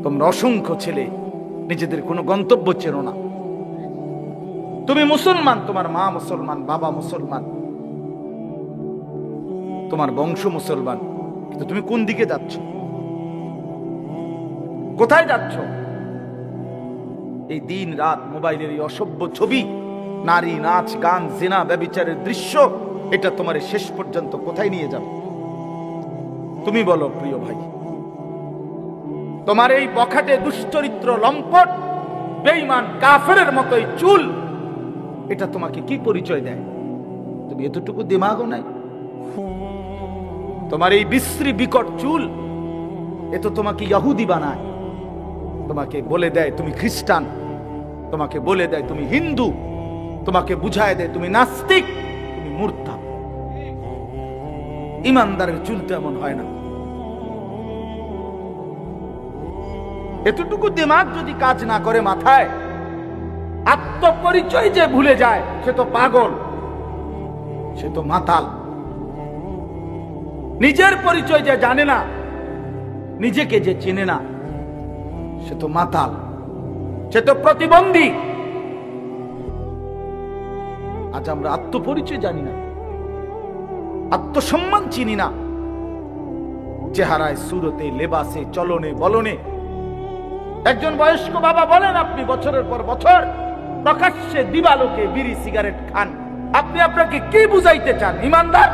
তোমরা অসংখ্য ছেলে নিজেদের কোনো গন্তব্য চেনো না। তুমি মুসলমান, তোমার মা মুসলমান, বাবা মুসলমান, তোমার বংশ মুসলমান, কিন্তু তুমি কোন দিকে যাচ্ছ? কোথায় যাচ্ছ? এই দিন রাত মোবাইলের এই অসভ্য ছবি, নারী, নাচ, গান, জিনা, ব্যভিচারের দৃশ্য, এটা তোমার শেষ পর্যন্ত কোথায় নিয়ে যাবে? তুমি বলো প্রিয় ভাই। তোমার এই বখাটে দুশ্চরিত্র, লম্পট, বেঈমান, কাফেরের মতোই চুল, এটা তোমাকে কি পরিচয় দেয়? তুমি এতটুকু দিমাগও নাই? তোমার এই বিশ্রী বিকট চুল, এ তো তোমাকে ইহুদি বানায়, তোমাকে বলে দেয় তুমি খ্রিস্টান, তোমাকে বলে দেয় তুমি হিন্দু, তোমাকে বুঝায় দেয় তুমি নাস্তিক, তুমি মুরতাদ। ইমানদারের চুল তো এমন হয় না। এতটুকু দিমাগ যদি কাজ না করে মাথায়, আত্মপরিচয় যে ভুলে যায় সে তো পাগল, সে তো মাতাল। নিজের পরিচয় যে জানে না, নিজেকে যে চেনে না, সে তো মাতাল, সে তো প্রতিবন্ধী। আজ আমরা আত্মপরিচয় জানি না, আত্মসম্মান চিনি না। চেহারায়, সুরতে, লেবাসে, চলনে, বলনে। একজন বয়স্ক বাবা বলেন, আপনি বছরের পর বছর প্রকাশ্যে দিবালোকে বিড়ি সিগারেট খান, আপনি আপনাকে কি বুঝাইতে চান? ইমানদার?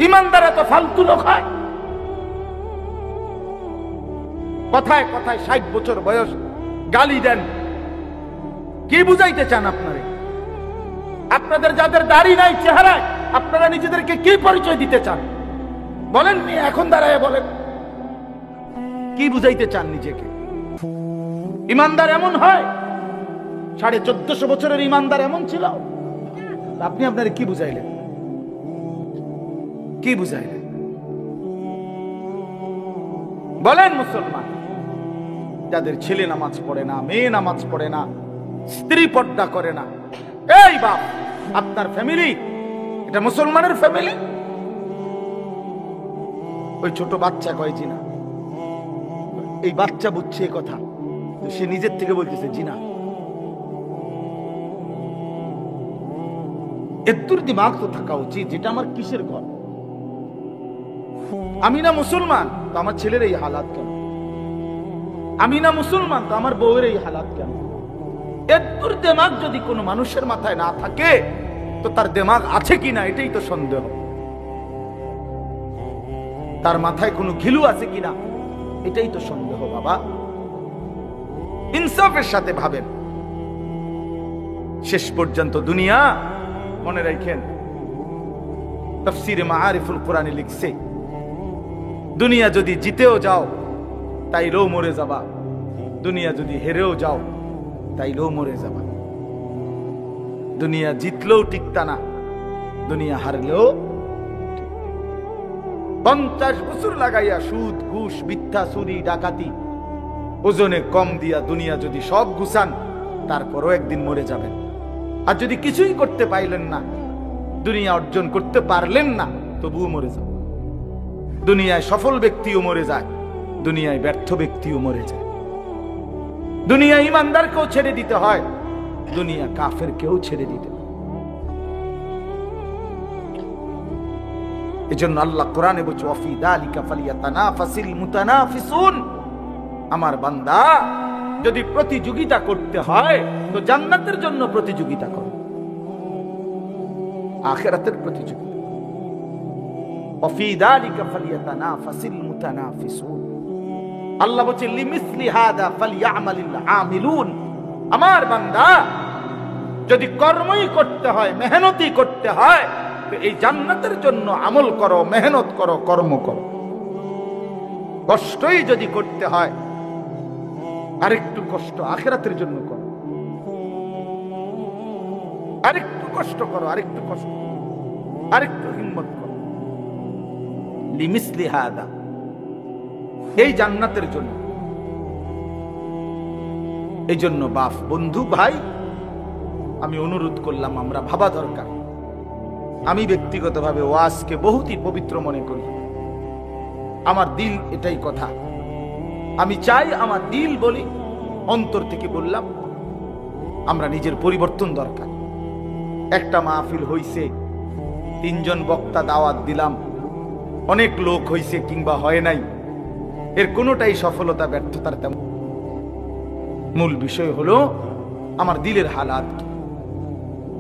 ইমানদার এত ফালতু লোক হয়? কথায় কথায় 60 বছর বয়স গালি দেন, কি বুঝাইতে চান আপনারে? আপনাদের যাদের দাড়ি নাই চেহারায়, আপনারা নিজেদেরকে কি পরিচয় দিতে চান? বলেন, এখন দাঁড়ায় বলেন, কি বুঝাইতে চান নিজেকে? ইমানদার এমন হয়? 1450 বছরের ইমানদার এমন ছিল? আপনি আপনারে কি বুঝাইলেন? কি বুঝাইলেন? বলেন মুসলমান যাদের ছেলে নামাজ পড়ে না, মেয়ে নামাজ পড়ে না, স্ত্রী পর্দা করে না, এই বাপ, আপনার ফ্যামিলি এটা মুসলমানের ফ্যামিলি? ওই ছোট বাচ্চা কয় জিনা, এই বাচ্চা বুঝছে এই কথা, সে নিজের থেকে বলতেছে জিনা। এত্তুর দিমাগ তো থাকা উচিত, যেটা আমার কিসের ঘর? আমি না মুসলমান তো আমার ছেলের এই হালাত কেন? আমি না মুসলমান তো আমার বউয়ের এই হালাত কেন? এত্তুর দিমাগ যদি কোনো মানুষের মাথায় না থাকে, তো তার দিমাগ আছে কিনা এটাই তো সন্দেহ। তার মাথায় কোনো ঘিলু আছে কিনা এটাই তো সন্দেহ। বাবা, ইনসাফের সাথে ভাবেন। শেষ পর্যন্ত দুনিয়া, মনে রাখেন, তাফসীরে মাআরিফুল কোরআনে লিখছে, দুনিয়া যদি জিতেও যাও তাইলেও মরে যাবা, দুনিয়া যদি হেরেও যাও তাইলেও মরে যাবা। দুনিয়া জিতলেও টিকতা না, দুনিয়া হারলেও। 50 বছর লাগাইয়া সুদ, ঘুষ, মিথ্যা, চুরি, ডাকাতি, ওজনে কম দিয়া দুনিয়া যদি সব গুছান, তারপরও একদিন মরে যাবেন। আর যদি কিছুই করতে পাইলেন না, দুনিয়া অর্জন করতে পারলেন না, তবুও মরে যাবেন। দুনিয়ায় সফল ব্যক্তিও মরে যায়, দুনিয়ায় ব্যর্থ ব্যক্তিও মরে যায়। দুনিয়া ইমানদারকেও ছেড়ে দিতে হয়, দুনিয়া কাফেরকেও ছেড়ে দিতে হয়। এজন্য আল্লাহ কোরআনে বলছে, ওয়াফি যালিকা ফালিয়াতানাফাসিল মুতানাফিসুন। আমার বান্দা, যদি প্রতিযোগিতা করতে হয় তো জান্নাতের জন্য প্রতিযোগিতা করো, আখিরাতের প্রতিযোগিতা। ওয়াফি যালিকা ফালিয়াতানাফাসিল মুতানাফিসুন। আল্লাহ বলছে, লিমিসলি হাদা ফালিয়ামালিল আমিলুন। আমার বান্দা, যদি কর্মই করতে হয়, মেহনতই করতে হয়, এই জান্নাতের জন্য আমল করো, মেহনত করো, কর্ম করো। কষ্টই যদি করতে হয়, আরেকটু কষ্ট আখিরাতের জন্য করো, আরেকটু কষ্ট করো, আরেকটু কষ্ট, আরেকটু হিম্মত করো। লিমিসলি হাদা, এই জান্নাতের জন্য। এই জন্য বাপ, বন্ধু, ভাই, আমি অনুরোধ করলাম, আমরা ভাবা দরকার। আমি ব্যক্তিগতভাবে ওয়াজকে বহুতই পবিত্র মনে করি, আমার দিল এটাই কথা। আমি চাই আমার দিল বলি, অন্তর থেকে বললাম, আমরা নিজের পরিবর্তন দরকার। একটা মাহফিল হইছে, 3 জন বক্তা দাওয়াত দিলাম, অনেক লোক হইছে কিংবা হয় নাই, এর কোনোটাই সফলতা ব্যর্থতার তেমন। মূল বিষয় হলো আমার দিলের হালাত কি,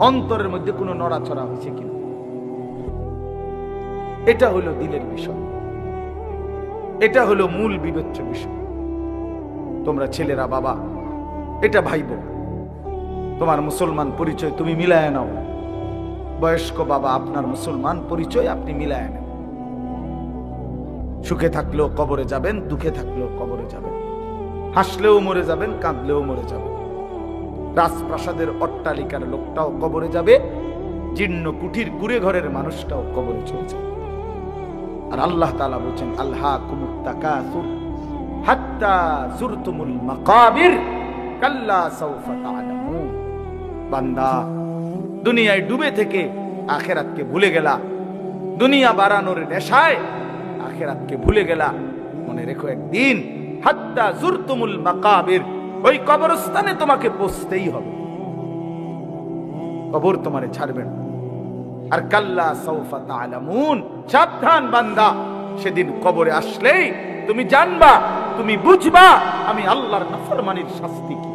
অন্তরের মধ্যে কোনো নড়াচড়া হয়েছে কিনা, এটা হলো দিলের বিষয়, এটা হলো মূল বিবেচ্য বিষয়। তোমরা ছেলেরা বাবা এটা ভাইব, তোমার মুসলমান পরিচয় তুমি মিলায় নাও। বয়স্ক বাবা আপনার মুসলমান পরিচয় আপনি মিলায় নেন। সুখে থাকলেও কবরে যাবেন, দুঃখে থাকলেও কবরে যাবেন, হাসলেও মরে যাবেন, কাঁদলেও মরে যাবেন। রাজপ্রাসাদের অট্টালিকার লোকটাও কবরে যাবে, জীর্ণ কুঠির কুড়ে ঘরের মানুষটাও কবরে চলে যাবে। আর আল্লাহ তাআলা বলেছেন, আলহাকুমুত তাকাসুর হাত্তা যুরতুমুল মাকাবির কাল্লা সাউফা তা'লামুন। বান্দা, দুনিয়ায় ডুবে থেকে আখিরাতকে ভুলে গেলা, দুনিয়া বাড়ানোর নেশায় আখিরাতকে ভুলে গেলা। মনে রেখো, একদিন হাত্তা যুরতুমুল মাকাবির, ওই কবরস্থানে তোমাকে পৌঁছতেই হবে, কবর তোমারে ছাড়বে না। আর কাল্লা সাউফা তা'লামুন, সাবধান বান্দা, সেদিন কবরে আসলেই তুমি জানবা, তুমি বুঝবা আমি আল্লাহর নাফরমানির শাস্তি কি।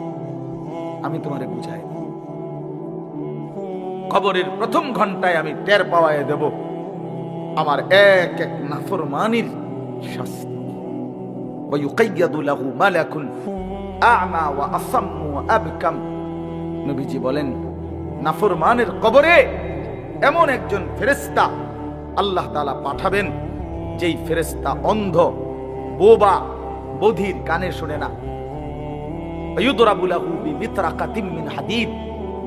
আমি তোমারে বুঝাই, কবরের প্রথম ঘন্টায় আমি টের পাওয়ায় দেব আমার এক এক নাফরমানির শাস্তি। ওয়ায়ুকাইয়াদু লাহু মালাকুন আ'মা ওয়া আসাম্মু ওয়া আবকাম। নবীজি বলেন, নাফরমানের কবরে এমন একজন ফেরেশতা আল্লাহ তাআলা পাঠাবেন, যেই ফেরেশতা অন্ধ, বোবা, বধির, কানে শোনে না। ইউদরাবু লাহু বিমিতরাকাতিন মিন হাদিদ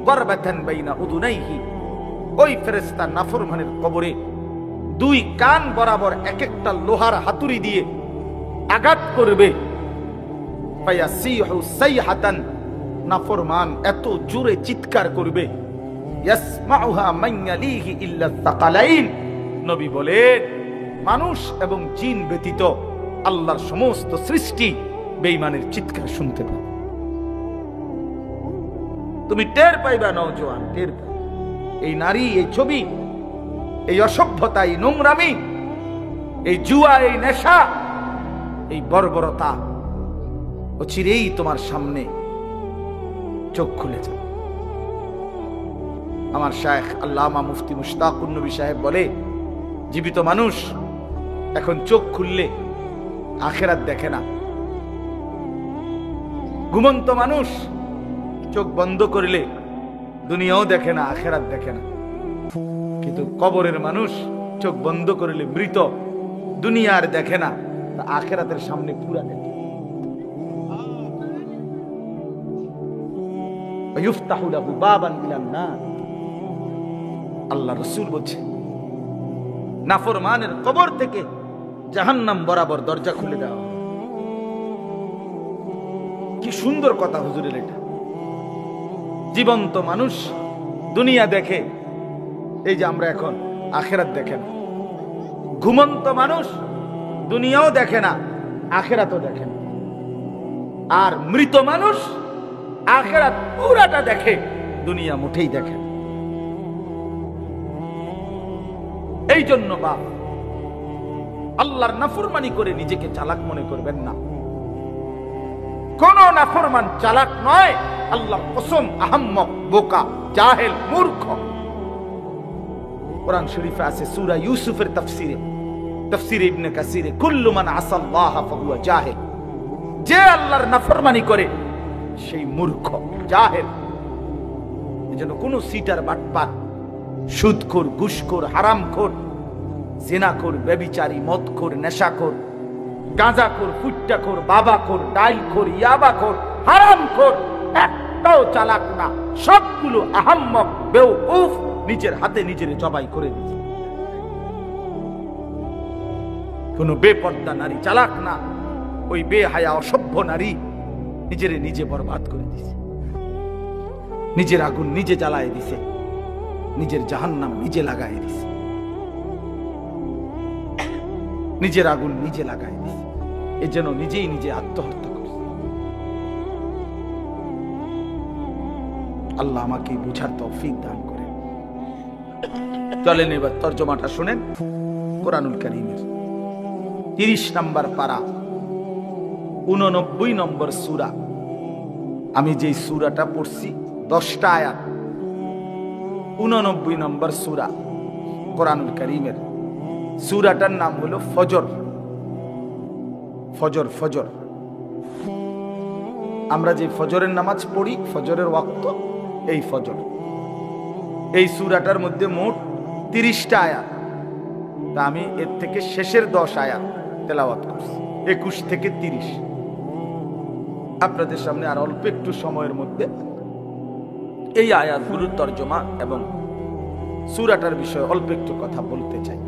করবাতান বাইনা উদুনাইহি। ওই ফেরেশতা নাফরমানের কবরে 2 কান বরাবর এক একটা লোহার হাতুড়ি দিয়ে আঘাত করবে। ফায়াসিহু সাইহাতান, নাফরমান এত জোরে চিৎকার করবে, ইয়াসমাউহা মান ইয়ালিহি ইল্লা সাকালাইন। নবী বলেন, মানুষ এবং জিন ব্যতীত আল্লাহর সমস্ত সৃষ্টি বেঈমানের চিৎকার শুনতে পাবে। তুমি টের পাইবা নওজোয়ান, টের পাইবা। এই নারী, এই ছবি, এই অসভ্যতা, এই নোংরামি, এই জুয়া, এই নেশা, এই বর্বরতা অচিরেই তোমার সামনে চোখ খুলে যাবে। আমার শায়েখ আল্লামা মুফতি মুশতাকুন নবী সাহেব বলে, জীবিত মানুষ এখন চোখ খুললে আখিরাত দেখে না, ঘুমন্ত মানুষ চোখ বন্ধ করলে দুনিয়াও দেখে না, আখিরাত দেখে না। কিন্তু কবরের মানুষ চোখ বন্ধ করলে মৃত, দুনিয়ার দেখে না, আখিরাতের সামনে পুরা দেখে। ইফতাহু লাহু বাবান ইলান নার। আল্লাহ রাসূল বলছেন, নাফরমানের কবর থেকে জাহান্নাম বরাবর দরজা খুলে দেওয়া। কি সুন্দর কথা হুজুরের এটা। জীবন্ত মানুষ দুনিয়া দেখে, এই যে আমরা এখন, আখিরাত দেখে না। ঘুমন্ত মানুষ দুনিয়াও দেখে না, আখিরাতও দেখে না। আর মৃত মানুষ আখিরাত পুরাটা দেখে, দুনিয়া মুঠেই দেখে। এই জন্য বাপ, আল্লাহর নাফরমানি করে নিজেকে চালাক মনে করবেন না। কোন নাফরমান চালাক নয়, আল্লাহ কসম, আহাম্মক, বোকা, জাহেল, মূর্খ। কোরআন শরীফে আছে সূরা ইউসুফের তাফসীরে ইবনে কাসিরে, কুল্লু মান আসাল্লাহ ফাহুয়া জাহিল। যে আল্লাহর নাফরমানি করে সেই মূর্খ, জাহেল। এজন্য কোন সিটার, বাটপার, সুদখোর, ঘুষখোর, হারামখোর, জিনাখোর, ব্যভিচারী, মদখোর, নেশাখোর, গাঁজাখোর, ফুট্টাখোর, বাবাখোর, ডাইলখোর, ইয়াবাখোর, হারামখোর একটাও চালাক না। সবগুলো আহাম্মক, বেওকুফ, নিজের হাতে নিজের জবাই করে দিয়েছে। কোন বেপর্দা নারী চালাক না, ওই বেহায়া অসভ্য নারী নিজের নিজে বরবাদ করে দিছে, নিজের আগুন নিজে জ্বালায় দিছে, নিজের জাহান্নাম নিজে লাগায় দিছে, নিজের আগুন নিজে লাগায় দিছে। এ যেন নিজেই নিজে আত্মহত্যা করে। আল্লাহ আমাকে বুঝার তৌফিক দান করে। চলেন এবার তর্জমাটা শুনেন কোরআনুল কারীমের 30 নম্বর পারা 89 নম্বর সূরা। আমি যে সূরাটা পড়ছি 10টা আয়াত, 89 নম্বর সূরা কোরআনুল কারীমের। সূরাটার নাম হলো ফজর। ফজর ফজর আমরা যে ফজরের নামাজ পড়ি, ফজরের ওয়াক্ত, এই ফজর। এই সূরাটার মধ্যে মোট 30টা আয়াত। তা আমি এর থেকে শেষের 10 আয়াত তেলাওয়াত করছি, 21 থেকে 30। আপনাদের সামনে আর অল্প একটু সময়ের মধ্যে এই আয়াতগুলোর তর্জমা এবং সূরাটার বিষয়ে অল্প একটু কথা বলতে চাই।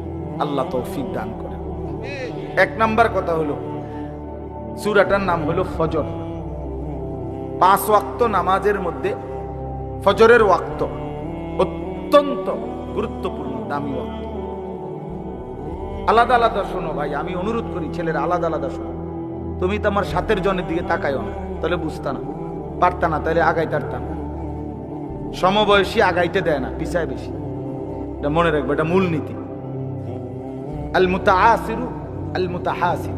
আল্লাহ তৌফিক দান করে। 1 নাম্বার কথা হলো, সূরাটার নাম হলো ফজর। 5 ওয়াক্ত নামাজের মধ্যে ফজরের ওয়াক্ত অত্যন্ত গুরুত্বপূর্ণ, দামি ওয়াক্ত। আলাদা আলাদা শোনো ভাই, আমি অনুরোধ করি ছেলেরা আলাদা আলাদা শোনো। তুমি তো আমার সাথের জনের দিকে তাকাইও না, তাহলে বুঝতা না, পারতা না, তাহলে আগাইতে পারতাম। সমবয়সী আগাইতে দেয় না, পিছায় বেশি। এটা মনে রাখবে, এটা মূল নীতি। আল মুতাআসিরু আল মুতাহাসিন,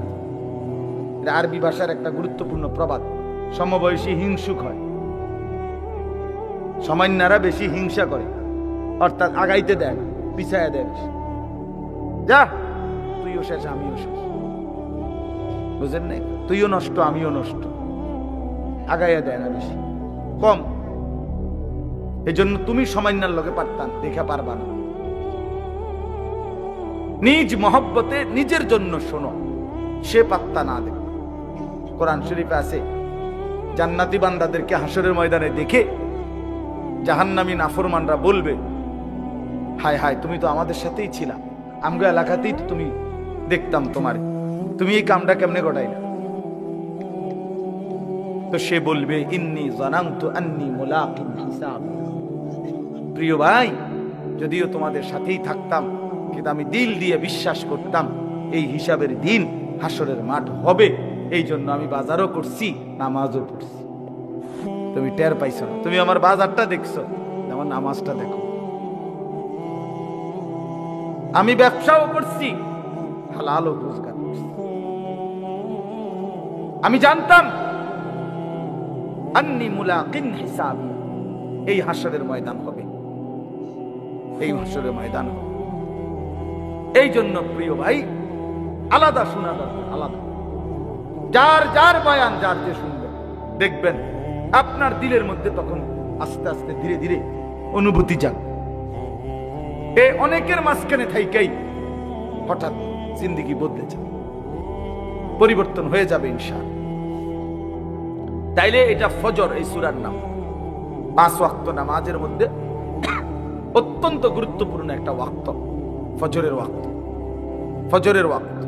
এটা আরবি ভাষার একটা গুরুত্বপূর্ণ প্রবাদ। সমবয়সী হিংসুক হয়, সামান্যরা বেশি হিংসা করে, অর্থাৎ আগাইতে দেয় না, পিছায় দেয় বেশি। যা তুইও শেষ আমিও শেষ, বুঝেন নাই? তুইও নষ্ট আমিও নষ্ট, আগাইয়া দেয় না বেশি, কম। এই জন্য তুমি সামান্যার লোকে পারতাম, দেখা পারবা না। নিজ মহব্বতে নিজের জন্য শোনো, সে পাত্তা না দেবে। কোরআন শরীফে আছে, জান্নাতি বান্দাদেরকে হাসরের ময়দানে দেখে জাহান্নামী নাফরমানরা বলবে, হায় হায়, তুমি তো আমাদের সাথেই ছিলা, আমগো এলাকাতেই তো তুমি দেখতাম তোমার, তুমি এই কামটা কেমনে ঘটাইলা? তো সে বলবে, ইন্নী জানানতু আন্নী মুলাকিন হিসাব। প্রিয় ভাই, যদিও তোমাদের সাথেই থাকতাম, কিন্তু আমি দিল দিয়ে বিশ্বাস করতাম এই হিসাবের দিন হাসরের মাঠ হবে। এই জন্য আমি বাজারও করছি, নামাজও পড়ছি। তুমি টের পাইছো না, তুমি আমার বাজারটা দেখছো, আমার নামাজটা দেখো। আমি ব্যবসাও করছি, হালাল ও রোজগার করছি। আমি জানতাম আন্নী মুলাকিন হিসাব, এই হাসরের ময়দান হবে, এই হাসরের ময়দান হবে। এই জন্য প্রিয় ভাই, আলাদা শোনা দরকার, আলাদা। যার যার বয়ান যার যে শুনবে, দেখবেন আপনার দিলের মধ্যে তখন আস্তে আস্তে ধীরে ধীরে অনুভূতি যান। এই অনেকের মাঝখানে থাইকেই হঠাৎ জিন্দেগি বদলে যাবে, পরিবর্তন হয়ে যাবে ইনশাআল্লাহ। তাইলে এটা ফজর, এই সূরার নাম। 5 ওয়াক্ত নামাজের মধ্যে অত্যন্ত গুরুত্বপূর্ণ একটা ওয়াক্ত, ফজরের ওয়াক্ত। ফজরের ওয়াক্ত,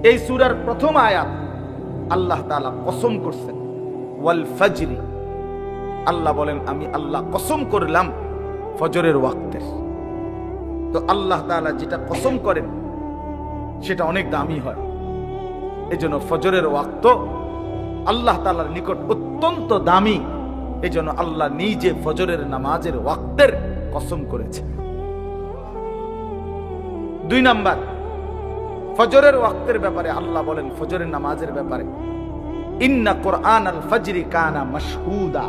এই সূরার প্রথম আয়াত আল্লাহ তাআলা কসম করছেন, ওয়াল ফজরি। আল্লাহ বলেন, আমি আল্লাহ কসম করলাম ফজরের ওয়াক্তের। তো আল্লাহ তাআলা যেটা কসম করেন সেটা অনেক দামি হয়। এজন্য ফজরের ওয়াক্ত আল্লাহ তাআলার নিকট অত্যন্ত দামি। এজন্য আল্লাহ নিজে ফজরের নামাজের ওয়াক্তের কসম করেছে। 2 নাম্বার, ফজরের ওয়াক্তের ব্যাপারে আল্লাহ বলেন, ফজরের নামাজের ব্যাপারে, ইন্না কুরআন আল ফজরি কানা মাশহুদা।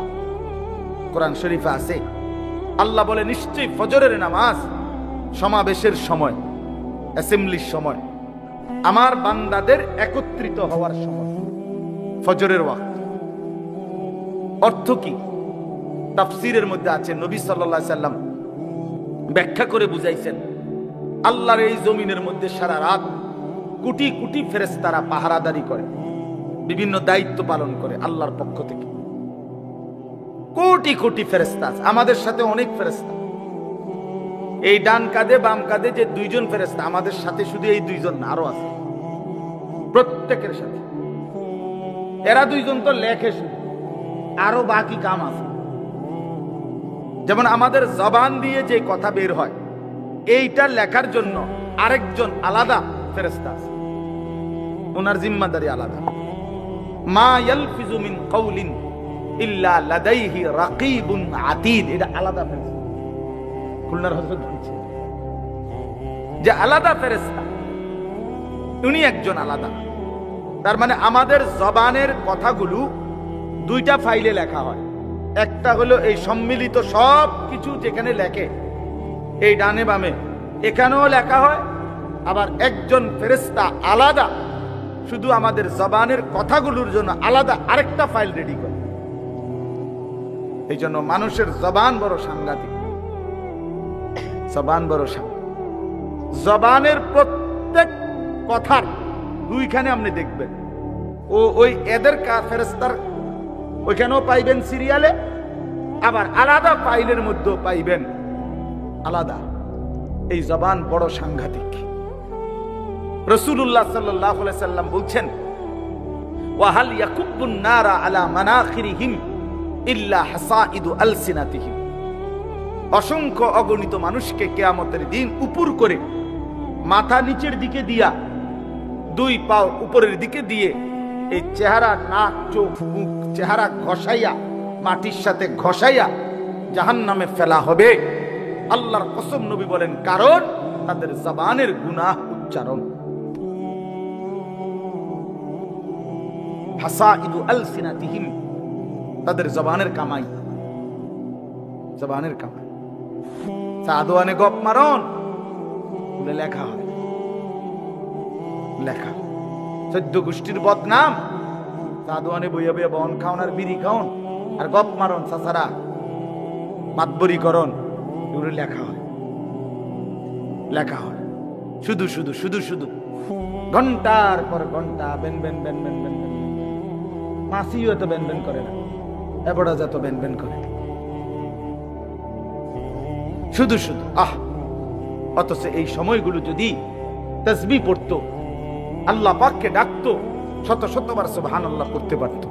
কোরআন শরীফে আছে, আল্লাহ বলে, নিশ্চয়ই ফজরের নামাজ সমাবেশের সময়, অ্যাসেম্বলির সময়, আমার বান্দাদের একত্রিত হওয়ার সময় ফজরের ওয়াক্ত। অর্থ কি? তাফসীরের মধ্যে আছে, নবী সাল্লাল্লাহু আলাইহি সাল্লাম ব্যাখ্যা করে বুঝাইছেন, আল্লাহর এই জমিনের মধ্যে সারা রাত কোটি কোটি ফেরেশতারা পাহারাদারি করে, বিভিন্ন দায়িত্ব পালন করে আল্লাহর পক্ষ থেকে। কোটি কোটি ফেরেশতা আছে, আমাদের সাথে অনেক ফেরেশতা। এই ডান কাঁধে বাম কাঁধে যে 2 জন ফেরেশতা, আমাদের সাথে শুধু এই 2 জন না, আরো আছে প্রত্যেকের সাথে। এরা 2 জন তো লেখে শুধু, আরো বাকি কাম আছে। যেমন আমাদের জবান দিয়ে যে কথা বের হয়, এইটা লেখার জন্য আরেকজন আলাদা ফেরেশতা আছে। ওনার জিম্মাদারি আলাদা। মা ইয়ালফিজু মিন কাউলিন ইল্লা লাদাইহি রাকিবুন আতীদ, এটা আলাদা ফেরেশতা। খুলনার হযরত বলছে যে আলাদা ফেরেশতা, উনি একজন আলাদা। তার মানে আমাদের জবানের কথাগুলো দুইটা ফাইলে লেখা হয়। একটা হলো এই সম্মিলিত সব কিছু যেখানে লেখে, এই ডানে বামে এখানেও লেখা হয়। আবার একজন ফেরেশতা আলাদা শুধু আমাদের জবানের কথাগুলোর জন্য আলাদা আরেকটা ফাইল রেডি করে। এই জন্য মানুষের জবান বড় সাংঘাতিক, জবান বড় সাংঘাতিক। জবানের প্রত্যেক কথার দুইখানে আপনি দেখবেন, ও ওই এদের ফেরেশতার ওইখানেও পাইবেন সিরিয়ালে, আবার আলাদা ফাইলের মধ্যেও পাইবেন আলাদা। এই জবান বড় সাংঘাতিক। রাসূলুল্লাহ সাল্লাল্লাহু আলাইহি সাল্লাম বলছেন, ওয়া হাল ইয়াকুব্বুন নারা আলা মানাখিরিহিম ইল্লা হাসাইদু আলসিনাতিহিম। অসংখ্য অগণিত মানুষকে কিয়ামতের দিন উপর করে মাথা নিচের দিকে দিয়া, দুই পা উপরের দিকে দিয়ে এই চেহারা, নাক, চোখ, মুখ, চেহারা ঘষাইয়া, মাটির সাথে ঘষাইয়া জাহান্নামে ফেলা হবে। আল্লাহর কসম নবী বলেন, কারণ তাদের জবানের গুনাহ উচ্চারণ। হাসাইদু আলসিনাতিহিম, তাদের জবানের কামাই, জবানের কামাই। সাদওয়ানে গপ মারন বলে লেখা হয়, লেখা 14 গোষ্ঠীর বদনাম। সাদওয়ানে বইয়া বইয়া বন খাওন আর বিড়ি খাওন আর গপ মারন, চাচারা মাতবরি করন, এগুলো লেখা হয়, লেখা হয়। শুধু শুধু শুধু শুধু ঘন্টার পর ঘন্টা বেন বেন বেন বেন বেন বেন। মাসিও এত বেন বেন করে না, এবড়া যত বেন বেন করে শুধু শুধু। অথচ এই সময়গুলো যদি তাসবিহ পড়তো, আল্লাহ পাককে ডাকতো, শত শতবার সুবহানাল্লাহ করতে পারত,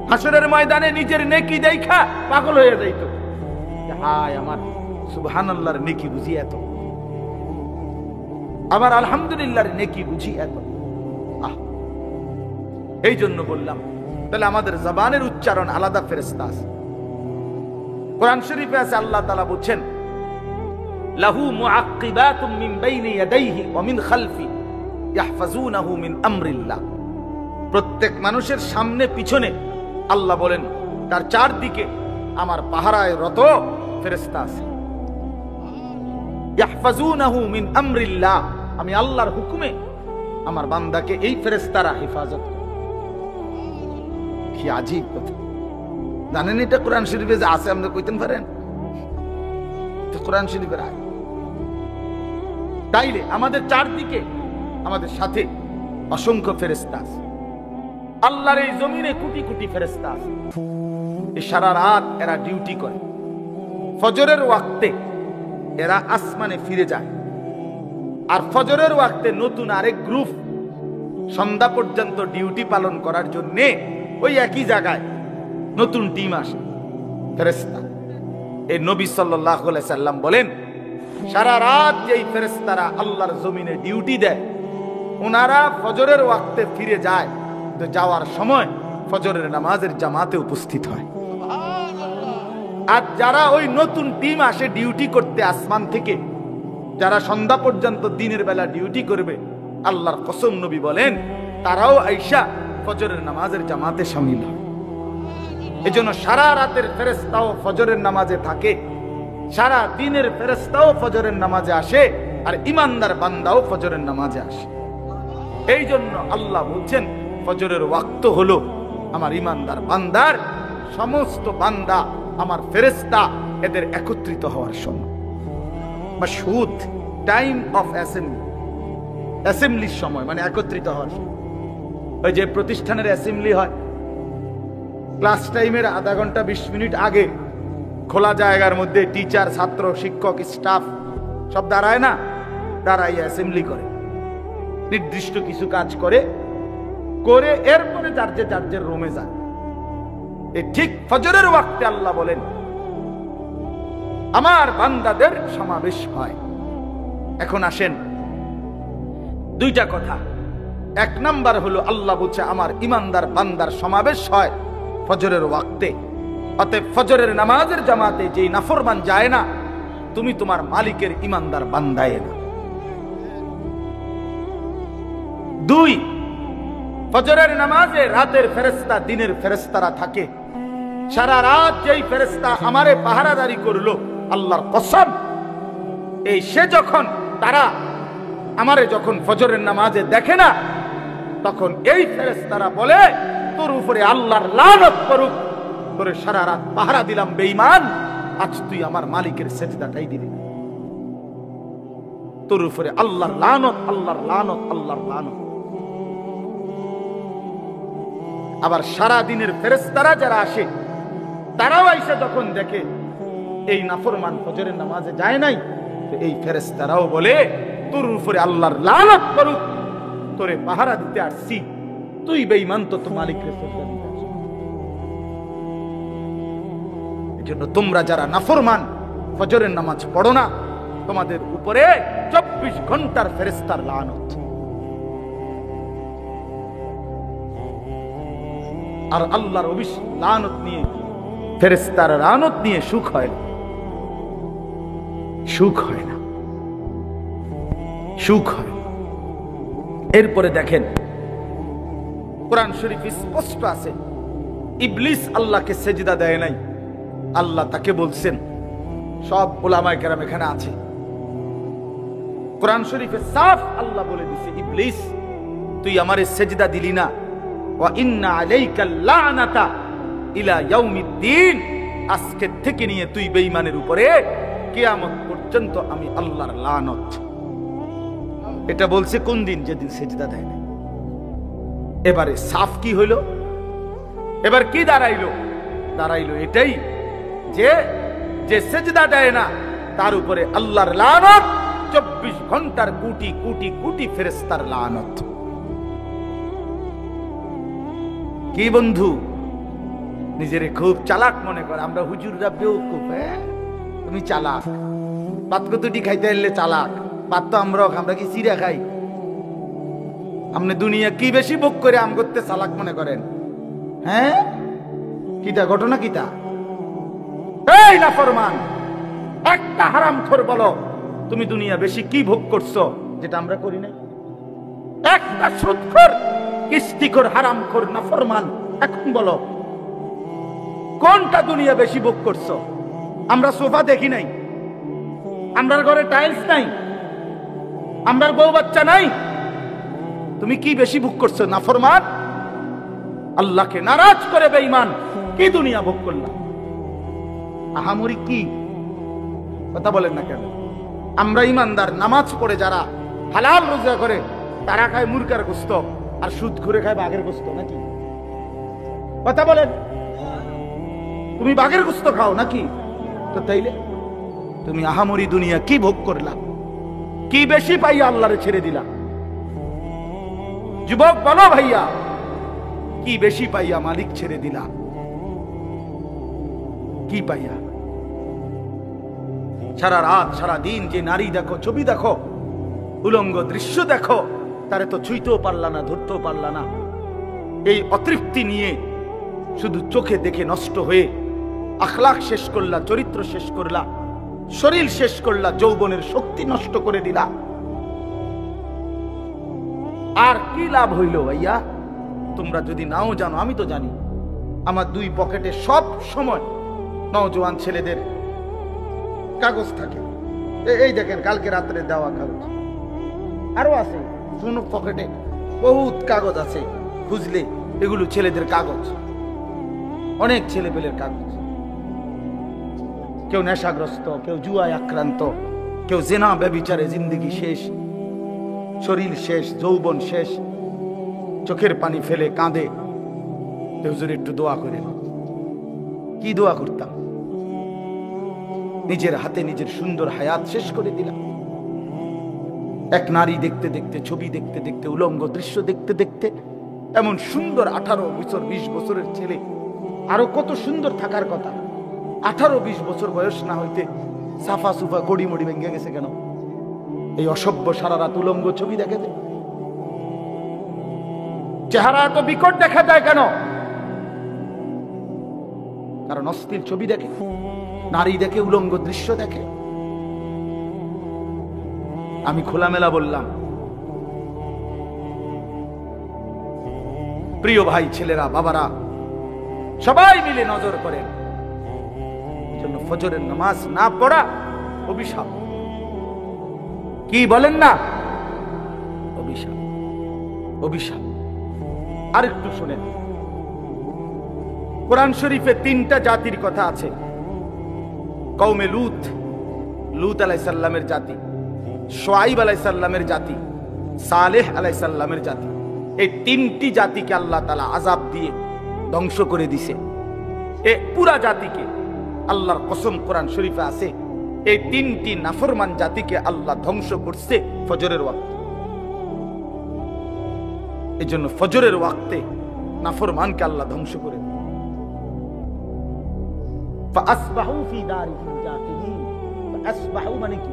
হাসরের ময়দানে নিজের নেকি দেখা পাগল হয়ে যাইত। হায় আমার সুবহানাল্লাহর নেকি বুঝি এত, আবার আলহামদুলিল্লাহর নেকি বুঝি এত। এই জন্য বললাম, তাহলে আমাদের জবানের উচ্চারণ আলাদা ফেরেশতা আছে। কোরআন শরীফে আছে, আল্লাহ তাআলা বলেন, লাহু মুআক্কিবাতুম মিন বাইনি ইয়াদাইহি ওয়া মিন খালফি ইয়াহফাজুনাহু মিন আমরিল্লাহ। প্রত্যেক মানুষের সামনে পিছনে আল্লাহ বলেন তার চারদিকে আমার পাহারায় রত ফেরেশতা আছে। ইয়াহফাজুনাহু মিন আমরিল্লাহ, আমি আল্লাহর হুকুমে আমার বান্দাকে এই ফেরেশতারা হেফাজত করে। কি আজীব কথা! জানেন এটা কোরআন শরীফে যে আছে, আপনি কইতেন পারেন? তো কোরআন শরীফের আয়াত। তাইলে আমাদের চারদিকে, আমাদের সাথে অসংখ্য ফেরেশতা আছে। আল্লাহর এই জমিনে কোটি কোটি ফেরেশতা আছে। এই সারা রাত এরা ডিউটি করে। ফজরের ওয়াক্তে এরা আসমানে ফিরে যায়, আর ফজরের ওয়াক্তে নতুন আরেক গ্রুপ সন্ধ্যা পর্যন্ত ডিউটি পালন করার জন্য ওই একই জায়গায় নতুন টিম আসে ফেরেশতা। এই নবী সাল্লাল্লাহু আলাইহি সাল্লাম বলেন, সারা রাত যেই ফেরেশতারা আল্লাহর জমিনে ডিউটি দেয়, ওনারা ফজরের ওয়াক্তে ফিরে যায়, তো যাওয়ার সময় ফজরের নামাজের জামাতে উপস্থিত হয়। আর যারা ওই নতুন টিম আসে ডিউটি করতে আসমান থেকে, যারা সন্ধ্যা পর্যন্ত দিনের বেলা ডিউটি করবে, আল্লাহর কসম নবী বলেন তারাও আইসা ফজরের নামাজের জামাতে শামিল হয়। এজন্য সারা রাতের ফেরেশতাও ফজরের নামাজে থাকে, সারা দিনের ফেরেশতাও ফজরের নামাজে আসে, আর ইমানদার বান্দাও ফজরের নামাজে আসে। এই জন্য আল্লাহ বলছেন, ফজরের ওয়াক্ত হলো আমার ইমানদার বান্দার, সমস্ত বান্দা আমার ফেরেশতা, এদের একত্রিত হওয়ার সময়। মাশহুদ, টাইম অফ অ্যাসেম্বলি, অ্যাসেম্বলির সময়, মানে একত্রিত হওয়ার সময়। ওই যে প্রতিষ্ঠানের অ্যাসেম্বলি হয়, ক্লাস টাইমের আধা ঘন্টা 20 মিনিট আগে খোলা জায়গার মধ্যে টিচার, ছাত্র, শিক্ষক, স্টাফ সব দাঁড়ায় না, দাঁড়াই অ্যাসেম্বলি করে, নির্দিষ্ট কিছু কাজ করে করে এরপরে যার যে রুমে যায়। এই ঠিক ফজরের ওয়াক্তে আল্লাহ বলেন আমার বান্দাদের সমাবেশ হয়। এখন আসেন, দুইটা কথা। এক নাম্বার হলো আল্লাহ বলছে আমার ইমানদার বান্দার সমাবেশ হয় ফজরের ওয়াক্তে। অতএব ফজরের নামাজের জামাতে যেই নাফরমান যায় না, তুমি তোমার মালিকের ইমানদার বান্দায় না। 2, ফজরের নামাজে রাতের ফেরেশতা দিনের ফেরেশতারা থাকে। সারা রাত যেই ফেরেশতা আমারে পাহারাদারি করলো, আল্লাহর কসম, এই সে যখন তারা আমারে যখন ফজরের নামাজে দেখে না, তখন এই ফেরেশতারা বলে তোর উপরে আল্লাহর লানত করুক, তোরে সারা রাত পাহারা দিলাম বেঈমান, আজ তুই আমার মালিকের সেজদাটাই দিলি না। তোর উপরে আল্লাহর লানত, আল্লাহর লানত, আল্লাহর লানত। আবার সারা দিনের ফেরেশতারা যারা আসে, তারাও এসে যখন দেখে এই নাফরমান ফজরের নামাজে যায় নাই, তো এই ফেরেশতারাও বলে তোর উপরে আল্লাহর লানত করুক, তোরে পাহারা দিতে আসছি, তুই বেঈমান, তো মালিকের সেজদা দিতে আসছিস। এজন্য তোমরা যারা নাফরমান ফজরের নামাজ পড়ো না, তোমাদের উপরে 24 ঘন্টার ফেরেশতার লানত। আর আল্লাহর লানত নিয়ে, ফেরেশতার লানত নিয়ে সুখ হয় না, সুখ হয় না, সুখ হয়। এরপরে দেখেন কোরআন শরীফ স্পষ্ট আছে, ইবলিস আল্লাহকে সেজদা দেয় নাই। আল্লাহ তাকে বলছেন, সব উলামায়ে কেরাম এখানে আছে, কোরআন শরীফে সাফ আল্লাহ বলে দিছে, ইবলিস তুই আমারে সেজদা দিলি না, ওয়া ইন্না আলাইকা লানাতা ইলা ইয়াউমিদ্দিন, আজকে থেকে নিয়ে তুই বেঈমানের উপরে কিয়ামত পর্যন্ত আমি আল্লাহর লানত। এটা বলছে কোন দিন? যেদিন সেজদা দেয় না। এবারে সাফ কি হইল? এবার কি দাঁড়াইলো? দাঁড়াইলো এটাই যে যে সেজদা দেয় না তার উপরে আল্লাহর লানত, 24 ঘন্টার কোটি কোটি কোটি ফেরেশতার লানত। কি বন্ধু, নিজেরে খুব চালাক মনে করে, আমরা হুজুররা বেওকুফ। তুমি চালাক, ভাত কতটি খাইতে এলে চালাক, ভাত তো আমরা কি চিড়া খাই? আপনি দুনিয়া কি বেশি ভোগ করে আম করতে চালাক মনে করেন? হ্যাঁ, কিতা ঘটনা কিতা? এই নাফরমান, একটা হারামখোর বলো তুমি দুনিয়া বেশি কি ভোগ করছো যেটা আমরা করি না? একটা সুদখোর, কিস্তিখোর, হারামখোর, নাফরমান, এখন বলো কোনটা দুনিয়া বেশি ভোগ করছো? আমরা সোফা দেখি নাই, আমরার ঘরে টাইলস নাই, আমরার বউ বাচ্চা নাই, তুমি কি বেশি ভোগ করছো? নাফরমান, আল্লাহকে নারাজ করে বেঈমান, কি দুনিয়া ভোগ করলাম? আহামরি কি কথা বলেন না কেন? আমরা ইমানদার, নামাজ পড়ে যারা হালাল রোজা করে, তারা খায় মুরগার গোস্ত আর সুদ করে খায় বাঘের গোস্ত, নাকি? কথা বলেন, তুমি বাঘের গোস্ত খাও নাকি? তো তাইলে তুমি আহামরি দুনিয়া কি ভোগ করলা? কি বেশি পাইয়া আল্লাহরে ছেড়ে দিলা? যুবক বলো ভাইয়া, কি বেশি পাইয়া মালিক ছেড়ে দিলা? কি পাইয়া? সারা রাত সারা দিন যে নারী দেখো, ছবি দেখো, উলঙ্গ দৃশ্য দেখো, তারে তো ছুঁইতেও পারলা না, ধরতেও পারলা না। এই অতৃপ্তি নিয়ে শুধু চোখে দেখে নষ্ট হয়ে আখলাক শেষ করলা, চরিত্র শেষ করলা, শরীর শেষ করলা, যৌবনের শক্তি নষ্ট করে দিলা। আর কি লাভ হইল ভাইয়া? তোমরা যদি নাও জানো, আমি তো জানি, আমার 2 পকেটে সব সময় নওজোয়ান ছেলেদের কাগজ থাকে। এই দেখেন কালকে রাত্রে দেওয়া কাগজ, আরো আছে শুনো, পকেটে বহুত কাগজ আছে, খুঁজলে এগুলো ছেলেদের কাগজ, অনেক ছেলে পেলের কাগজ। কেউ নেশাগ্রস্ত, কেউ জুয়ায় আক্রান্ত, কেউ জেনা ব্যভিচারে জিন্দেগি শেষ, শরীর শেষ, যৌবন শেষ, চোখের পানি ফেলে কাঁদে। হুজুর একটু দোয়া করেন। কি দোয়া করতাম? নিজের হাতে নিজের সুন্দর হায়াত শেষ করে দিলাম। এক নারী দেখতে দেখতে, ছবি দেখতে দেখতে, উলঙ্গ দৃশ্য দেখতে দেখতে, এমন সুন্দর 18 বছর 20 বছরের ছেলে, আরো কত সুন্দর থাকার কথা, 18-20 বছর বয়স না হইতে সাফা সুফা গড়ি মড়ি ভেঙে গেছে কেন? এই অসভ্য সারা রাত উলঙ্গ ছবি দেখে। চেহারা এত বিকট দেখা যায় কেন? কারণ অস্থির ছবি দেখে, নারী দেখে, উলঙ্গ দৃশ্য দেখে। আমি খোলামেলা বললাম, প্রিয় ভাই, ছেলেরা, বাবারা, সবাই মিলে নজর করেন। জন্য ফজরের নামাজ না পড়া অভিশাপ। কি বলেন না? অভিশাপ, অভিশাপ। আরেকটু শুনেন, কোরআন শরীফে 3টা জাতির কথা আছে। কওমে লূত, লূত আলাইহিস সালামের জাতি, শুআয়ব আলাইহিস সালামের জাতি, সালেহ আলাইহিস সালামের জাতি। এই 3টি জাতিকে আল্লাহ তাআলা আযাব দিয়ে ধ্বংস করে দিয়েছে। এই পুরা জাতিকে, আল্লাহর কসম কোরআন শরীফে আছে, এই 3টি নাফরমান জাতিকে আল্লাহ ধ্বংস করছে ফজরের ওয়াক্তে। এই জন্য ফজরের ওয়াক্তে নাফরমানকে আল্লাহ ধ্বংস করে। فأصبحوا في دارهم جاثمين। فأصبحوا মানে কি?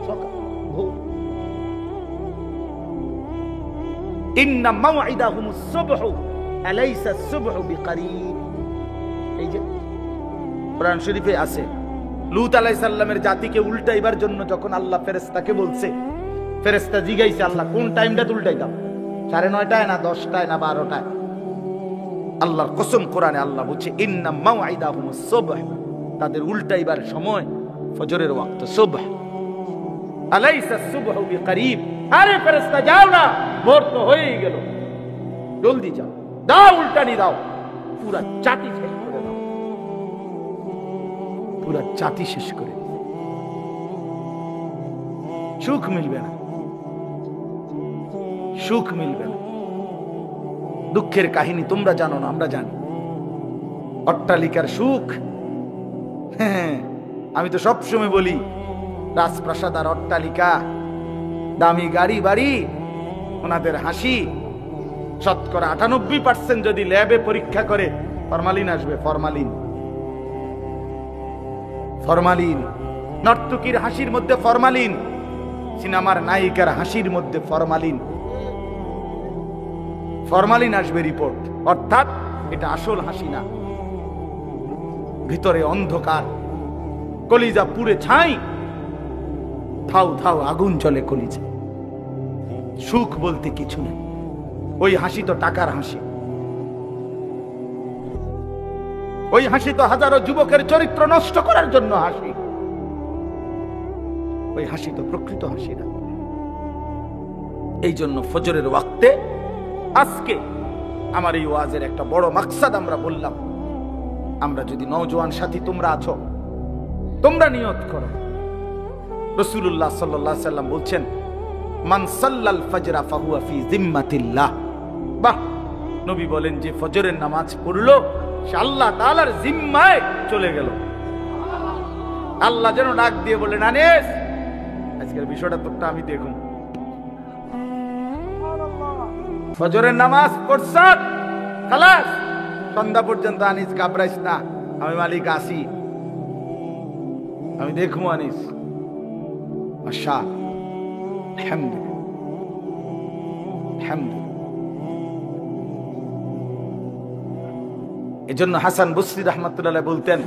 সকাল, ভোর। ইন্না মাওইদাহুমুস সুবহু আলাইসা সুবহু বিকরিব। এই যে কোরআন শরীফে আছে, লূত আলাইহিস সালামের জাতিকে উল্টাইবার জন্য যখন আল্লাহ ফেরেশতাকে বলছে, ফেরেশতা জিগাইছে আল্লাহ কোন টাইমটা উল্টাইতাম, 9:30টায় না 10টায় না 12টায়? আল্লাহর কসম কোরআনে আল্লাহ বলছে ইন্না মাওইদাহুমুস সুবহ, তাদের উল্টাইবার সময় ফজরের ওয়াক্ত, সুবহ। আলাইসা সুবহু বিকরিব। আরে ফেরেশতা যাও না, ভোর তো হয়েই গেল, জলদি যাও, দাও উল্টানি দাও, পুরা জাতি শেষ করে দাও, পুরা জাতি শেষ করে দাও। সুখ মিলবে না, সুখ মিলবে না। দুঃখের কাহিনী তোমরা জানো না, আমরা জানি। অট্টালিকার সুখ, হ্যাঁ, আমি তো সবসময় বলি, রাজপ্রাসাদ আর অট্টালিকা, দামি গাড়ি বাড়ি, ওনাদের হাসি, শতকরা 98% যদি ল্যাবে পরীক্ষা করে ফরমালিন আসবে, ফরমালিন, ফরমালিন। নর্তকীর হাসির মধ্যে ফরমালিন, সিনেমার নায়িকার হাসির মধ্যে ফরমালিন, ফরমালিন আসবে রিপোর্ট। অর্থাৎ এটা আসল হাসি না, ভিতরে অন্ধকার, কলিজা পুড়ে ছাই, থাও থাও আগুন জ্বলে কলিজা। সুখ বলতে কিছু নেই। ওই হাসি তো টাকার হাসি, ওই হাসি তো হাজারো যুবকের চরিত্র নষ্ট করার জন্য হাসি, ওই হাসি তো প্রকৃত হাসি না। এই জন্য ফজরের ওয়াক্তে আজকে আমার এই ওয়াজের একটা বড় মাকসাদ আমরা বললাম, আমরা যদি নওজোয়ান সাথী তোমরা আছো, তোমরা নিয়ত করো। রাসূলুল্লাহ সাল্লাল্লাহু আলাইহি সাল্লাম বলছেন, মান সাল্লাল ফজরা ফাহুয়া ফি জিম্মাতিল্লাহ। বাহ, নবী বলেন যে ফজরের নামাজ পড়লো সে আল্লাহ তাআলার জিম্মায় চলে গেল। আল্লাহ যেন ডাক দিয়ে বলেন, আনিস আজকের বিষয়টা তোরটা আমি দেখুন, ফজরের নামাজ পড়ছ খালাস, সন্ধ্যা পর্যন্ত আনিস ঘাবড়াইস না, আমি মালিক আসি, আমি দেখবো আনিস। আশা এজন্য হাসান বসরি রাহমাতুল্লাহ বলতেন,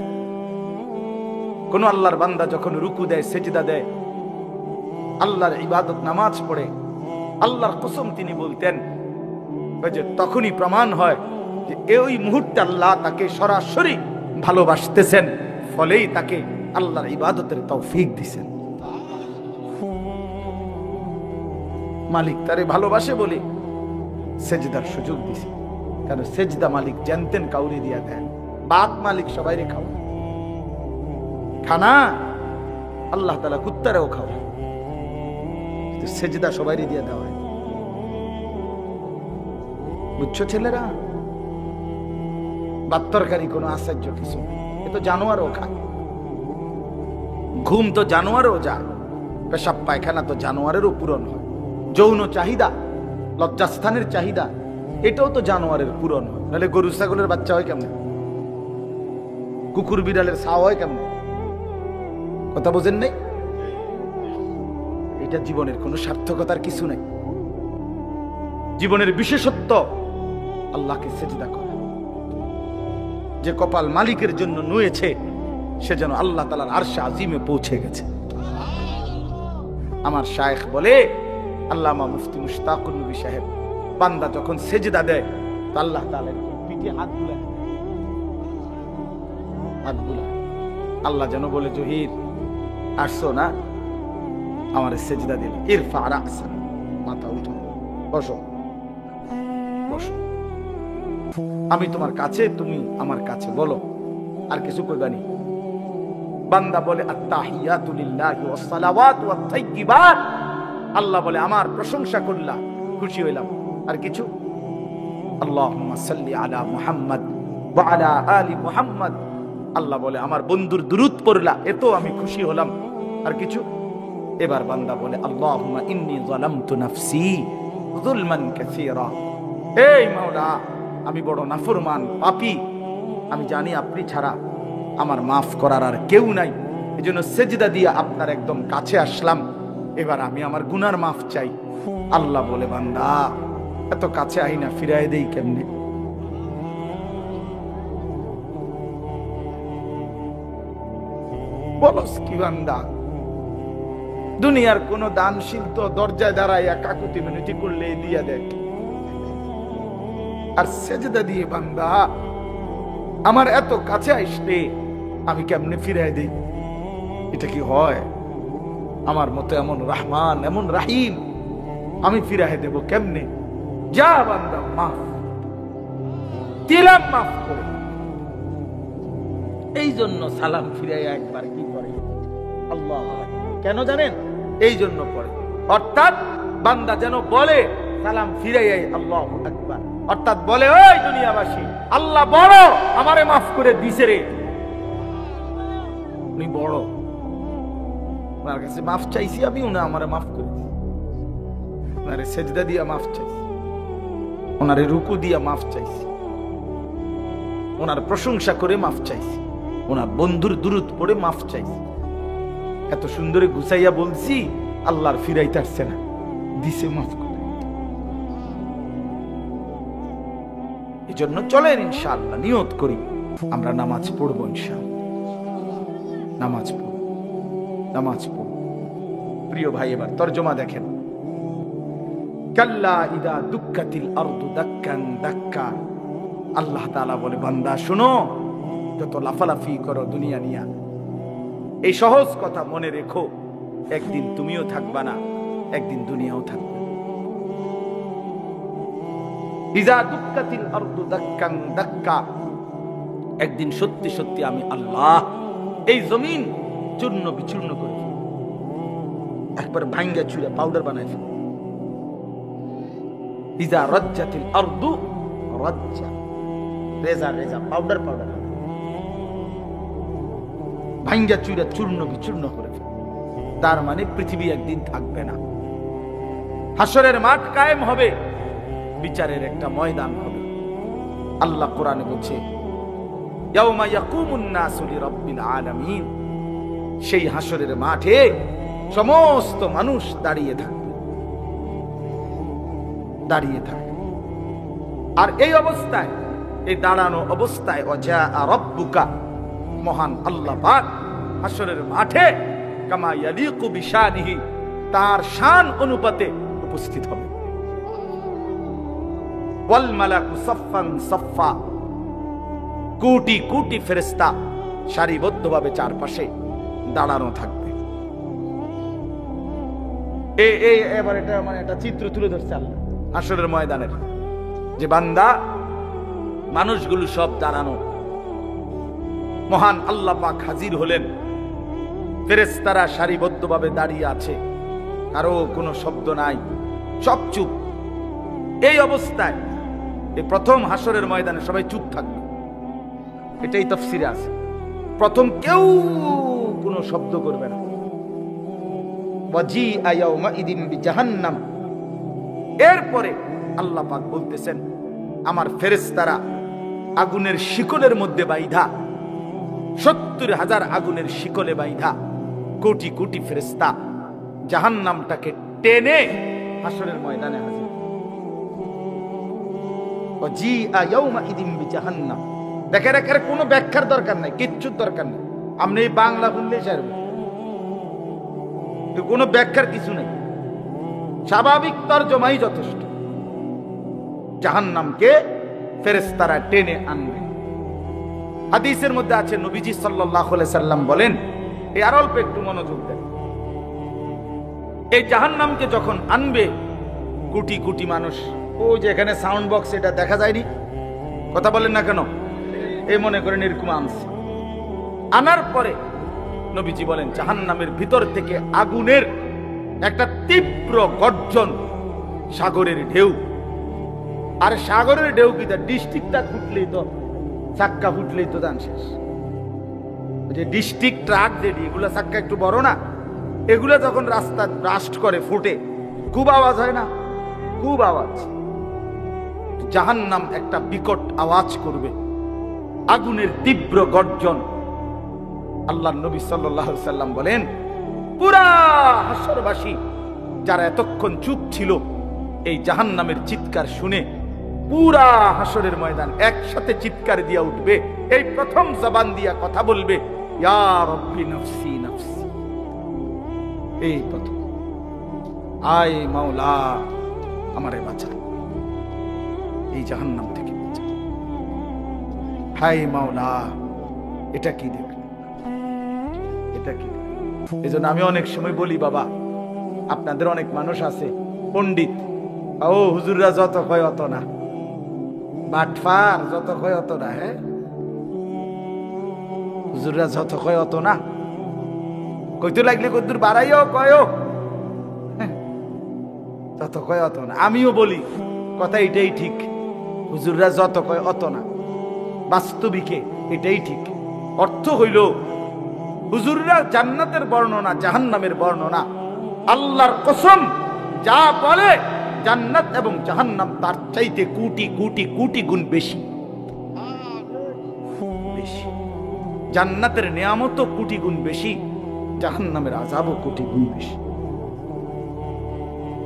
কোন আল্লাহর বান্দা যখন রুকু দেয়, সেজদা দেয়, আল্লাহর ইবাদত নামাজ পড়ে, আল্লাহর কসম তিনি বলতেন যে তখনই প্রমাণ হয় যে এই মুহূর্তে আল্লাহ তাকে সরাসরি ভালোবাসতেছেন, ফলেই তাকে আল্লাহর ইবাদতের তৌফিক দিছেন। মালিক তারে ভালোবাসে বলে সেজদার সুযোগ দিছে, কারণ সেজদা মালিক জানতেন কাউরি দিয়া দেন, বাত মালিক সবাই খাও, খানা আল্লাহ তাআলা কুত্তারেও খাও, সেজদা সবাই দিয়া দেওয়া হয়। বুঝছো ছেলেরা? বাত্তরকারী কোনো আশ্চর্য কিছু, এ তো জানোয়ারও খায়, ঘুম তো জানোয়ারও যায়, পেশাব পায়খানা তো জানোয়ারেরও পূরণ হয়, যৌন চাহিদা, লজ্জাস্থানের চাহিদা, এটাও তো জানোয়ারের পূরণ হয়। নাহলে গরু ছাগলের বাচ্চা হয় কেমন, কুকুর বিড়ালের ছাও হয় কেমন? কথা বোঝেন নাই? এটা জীবনের কোনো সার্থকতার কিছু নাই। জীবনের বিশেষত্ব আল্লাহকে সেজদা করা। যে কপাল মালিকের জন্য নুয়েছে সে যেন আল্লাহ তাআলার আরশে আজিমে পৌঁছে গেছে। আমার শায়েখ বলে, আল্লামা মুফতি মুশতাকুর নবী সাহেব, বান্দা যখন সেজদা দেয় তো আল্লাহ তাআলা পিঠে হাত বুলায়, হাত বুলায়। আল্লাহ যেন বলে, জহির আসছো না, আমার সেজদা দিল, ইরফা রাসা, মাথা উঠো, বসো বসো, আমি তোমার কাছে, তুমি আমার কাছে, বলো আর কিছু কইবানি। বান্দা বলে, আত্তাহিয়াতু লিল্লাহি ওয়াস সালাওয়াতু ওয়াত তাইয়্যিবাত, আল্লাহ বলে আমার প্রশংসা করলা, খুশি হইলাম, আর কিছু? আল্লাহুম্মা সাল্লি আলা মুহাম্মদ ওয়া আলা আলি মুহাম্মদ, আল্লাহ বলে আমার বন্ধুর দুরূদ পড়লা, এত আমি খুশি হলাম, আর কিছু? এবার বান্দা বলে, আল্লাহুম্মা ইন্নী যালামতু নাফসি যুলমান কাসীরা, এই মাওলা আমি বড় নাফরমান পাপী, আমি জানি আপনি ছাড়া আমার মাফ করার আর কেউ নাই, এজন্য সেজদা দিয়ে আপনার একদম কাছে আসলাম, এবার আমি আমার গুনার মাফ চাই। আল্লাহ বলে, বান্দা এত কাছে আই না, ফিরাই দেই কেমনে? বলস কি বান্দা? দুনিয়ার কোন দানশীল তো দরজায় দাঁড়াইয়া কাকুতি মিনতি করলে দিয়া দেয়, আর সেজদা দিয়ে বান্দা আমার এত কাছে আসলে আমি কেমনে ফিরাই দেই? এটা কি হয়? আমার মতো এমন রহমান, এমন রাহিম আমি ফিরাই দেব কেমনে? যা বান্দা, মাফ দিলাম, মাফ করে। এই জন্য সালাম ফিরাইয়া একবার কি করে? আল্লাহ, কেন জানেন? এই জন্য পড়ে, অর্থাৎ বান্দা যেন বলে সালাম ফিরাইয়াই আল্লাহু আকবার, অর্থাৎ বলে, ওই দুনিয়াবাসী, আল্লাহ বড়, আমারে মাফ করে দিছে রে, উনি বড়, ওনার কাছে মাফ চাইছি আমি, উনি আমারে মাফ করে দিছে, ওনারে সেজদা দিয়া মাফ চাইছি, ওনারে রুকু দিয়া মাফ চাইছি, ওনার প্রশংসা করে মাফ চাইছি, ওনার বন্ধুর দুরূদ পড়ে মাফ চাইছি, এত সুন্দরে গুছাইয়া বলছি, আল্লাহর ফিরাইতে আসছে না, দিছে মাফ করে। এই জন্য চলেন ইনশাআল্লাহ নিয়ত করি আমরা নামাজ পড়বো, ইনশাআল্লাহ নামাজ পড়ব, নামাজ পড়ব। প্রিয় ভাই, এবার তরজমা দেখেন, কাল্লা ইদা দুক্কাতিল আরদু দাক্কান দাক্কা, আল্লাহ তাআলা বলে, বান্দা শোনো, যত লাফালাফি করো দুনিয়া নিয়া, এই সহজ কথা মনে রেখো, একদিন তুমিও থাকবা না, একদিন দুনিয়াও থাকবে। ইজা দুক্কাতিল আরদু দাক্কান দাক্কা, একদিন সত্যি সত্যি আমি আল্লাহ এই জমিন চূর্ণ বিচূর্ণ করে ফেলব, একবার ভাঙ্গা চুরা পাউডার বানাই ফেলব। ইজা রাজ্জাতিল আরদু রাজ্জা, রেজা রেজা, পাউডার পাউডার, ভাঙ্গা চুরা চূর্ণ বিচূর্ণ করে ফেলব। তার মানে পৃথিবী একদিন থাকবে না, হাসরের মাঠ কায়েম হবে, বিচারের একটা ময়দান হবে। আল্লাহ কোরআনে বলছে, ইয়াউমা ইয়াকুমুন নাসু লিরাব্বিল আলামিন, সেই হাসরের মাঠে সমস্ত মানুষ দাঁড়িয়ে থাকবে, দাঁড়িয়ে থাকবে। আর এই অবস্থায়, এই দাঁড়ানো অবস্থায়, ওয়াজা রাব্বুকা, মহান আল্লাহ পাক হাসরের মাঠে কামা ইয়ালিকু বিশানিহি, তার শান অনুপাতে উপস্থিত হবে। ওয়াল মালাকু সাফফান সাফফা, কোটি কোটি ফেরেশতা সারিবদ্ধভাবে চারপাশে দাঁড়ানো থাকবে। এবার এটা মানে একটা চিত্র তুলে ধরছে আল্লাহ হাসরের ময়দানের, যে বান্দা মানুষগুলো সব দাঁড়ানো, মহান আল্লাহ পাক হাজির হলেন, ফেরেশতারা সারিবদ্ধভাবে দাঁড়িয়ে আছে, কারো কোনো শব্দ নাই, সব চুপ। এই অবস্থায় এই প্রথম হাসরের ময়দানে সবাই চুপ থাকবে, এটাই তাফসীরে আছে। প্রথম কেউ কোনো শব্দ করবে না। ওয়াজিআ ইয়াউমাইদিন বিজাহান্নাম, এরপরে আল্লাহ পাক বলতেছেন, আমার ফেরেশতারা আগুনের শিকলের মধ্যে বাইধা, 70,000 আগুনের শিকলে বাইধা কোটি কোটি ফেরেশতা জাহান্নামটাকে টেনে হাসরের ময়দানে হাজির। ওয়াজিআ ইয়াউমাইযিন বিজাহান্নাম। দেখেন এর কোনো ব্যাখ্যার দরকার নাই, কিচ্ছুর দরকার নেই। আপনি এই বাংলা বললে সারবে, কোনো ব্যাখ্যার কিছু নেই, স্বাভাবিক তরজমাই যথেষ্ট। জাহান্নামকে ফেরেশতারা টেনে আনবে। হাদিসের মধ্যে আছে নবীজি সাল্লাল্লাহু আলাইহি সাল্লাম বলেন, এই আর অল্প একটু মনোযোগ দেন, এই জাহান্নামকে যখন আনবে কোটি কোটি মানুষ, ওই যে এখানে সাউন্ড বক্স এটা দেখা যায়নি, কথা বলেন না কেন, এই মনে করেন এরকম আনছে। আনার পরে নবীজি বলেন জাহান্নামের ভিতর থেকে আগুনের একটা তীব্র গর্জন, সাগরের ঢেউ। আর সাগরের ঢেউ কি তার ডিস্ট্রিক্টটা ফুটলেই তো, চাক্কা ফুটলেই তো দান শেষ। যে ডিস্ট্রিক্ট ট্রাক যেটি, এগুলা চাক্কা একটু বড় না, এগুলা যখন রাস্তা ব্রাস্ট করে ফুটে খুব আওয়াজ হয় না, খুব আওয়াজ। জাহান্নাম একটা বিকট আওয়াজ করবে, আগুনের তীব্র গর্জন। আল্লাহর নবী সাল্লাল্লাহু আলাইহি সাল্লাম বলেন পুরা হাসরবাসী যারা এতক্ষণ চুপ ছিল, এই জাহান্নামের চিৎকার শুনে পুরা হাসরের ময়দান একসাথে চিৎকার দিয়া উঠবে। এই প্রথম জবান দিয়া কথা বলবে, ইয়া রাব্বি নফসি নফসি। এই প্রথম, আয় মাওলা আমারে বাঁচা, এই জাহান্নাম থেকে বাঁচা। হায় মাওলা, এটা কি দেখলেন, এটা কি? এই জন্য আমি অনেক সময় বলি, বাবা আপনাদের অনেক মানুষ আছে পণ্ডিত, ও হুজুররা যত কয় অত না, বাটফার যত কয় অত না। হ্যাঁ, হুজুররা যত কয় অত না, কইতে লাগলে কদ্দুর বাড়াইও কয়ও, যত কয় অত না। আমিও বলি কথা এটাই ঠিক, হুজুররা যত কয় অত না, বাস্তবিকে এটাই ঠিক। অর্থ হইল হুজুররা জান্নাতের বর্ণনা, জাহান্নামের বর্ণনা, আল্লাহর কসম যা বলে জান্নাত এবং জাহান্নাম তার চাইতে কোটি কোটি কোটি গুণ বেশি। জান্নাতের নিয়ামত কোটি গুণ বেশি, জাহান্নামের আযাবও কোটি গুণ বেশি।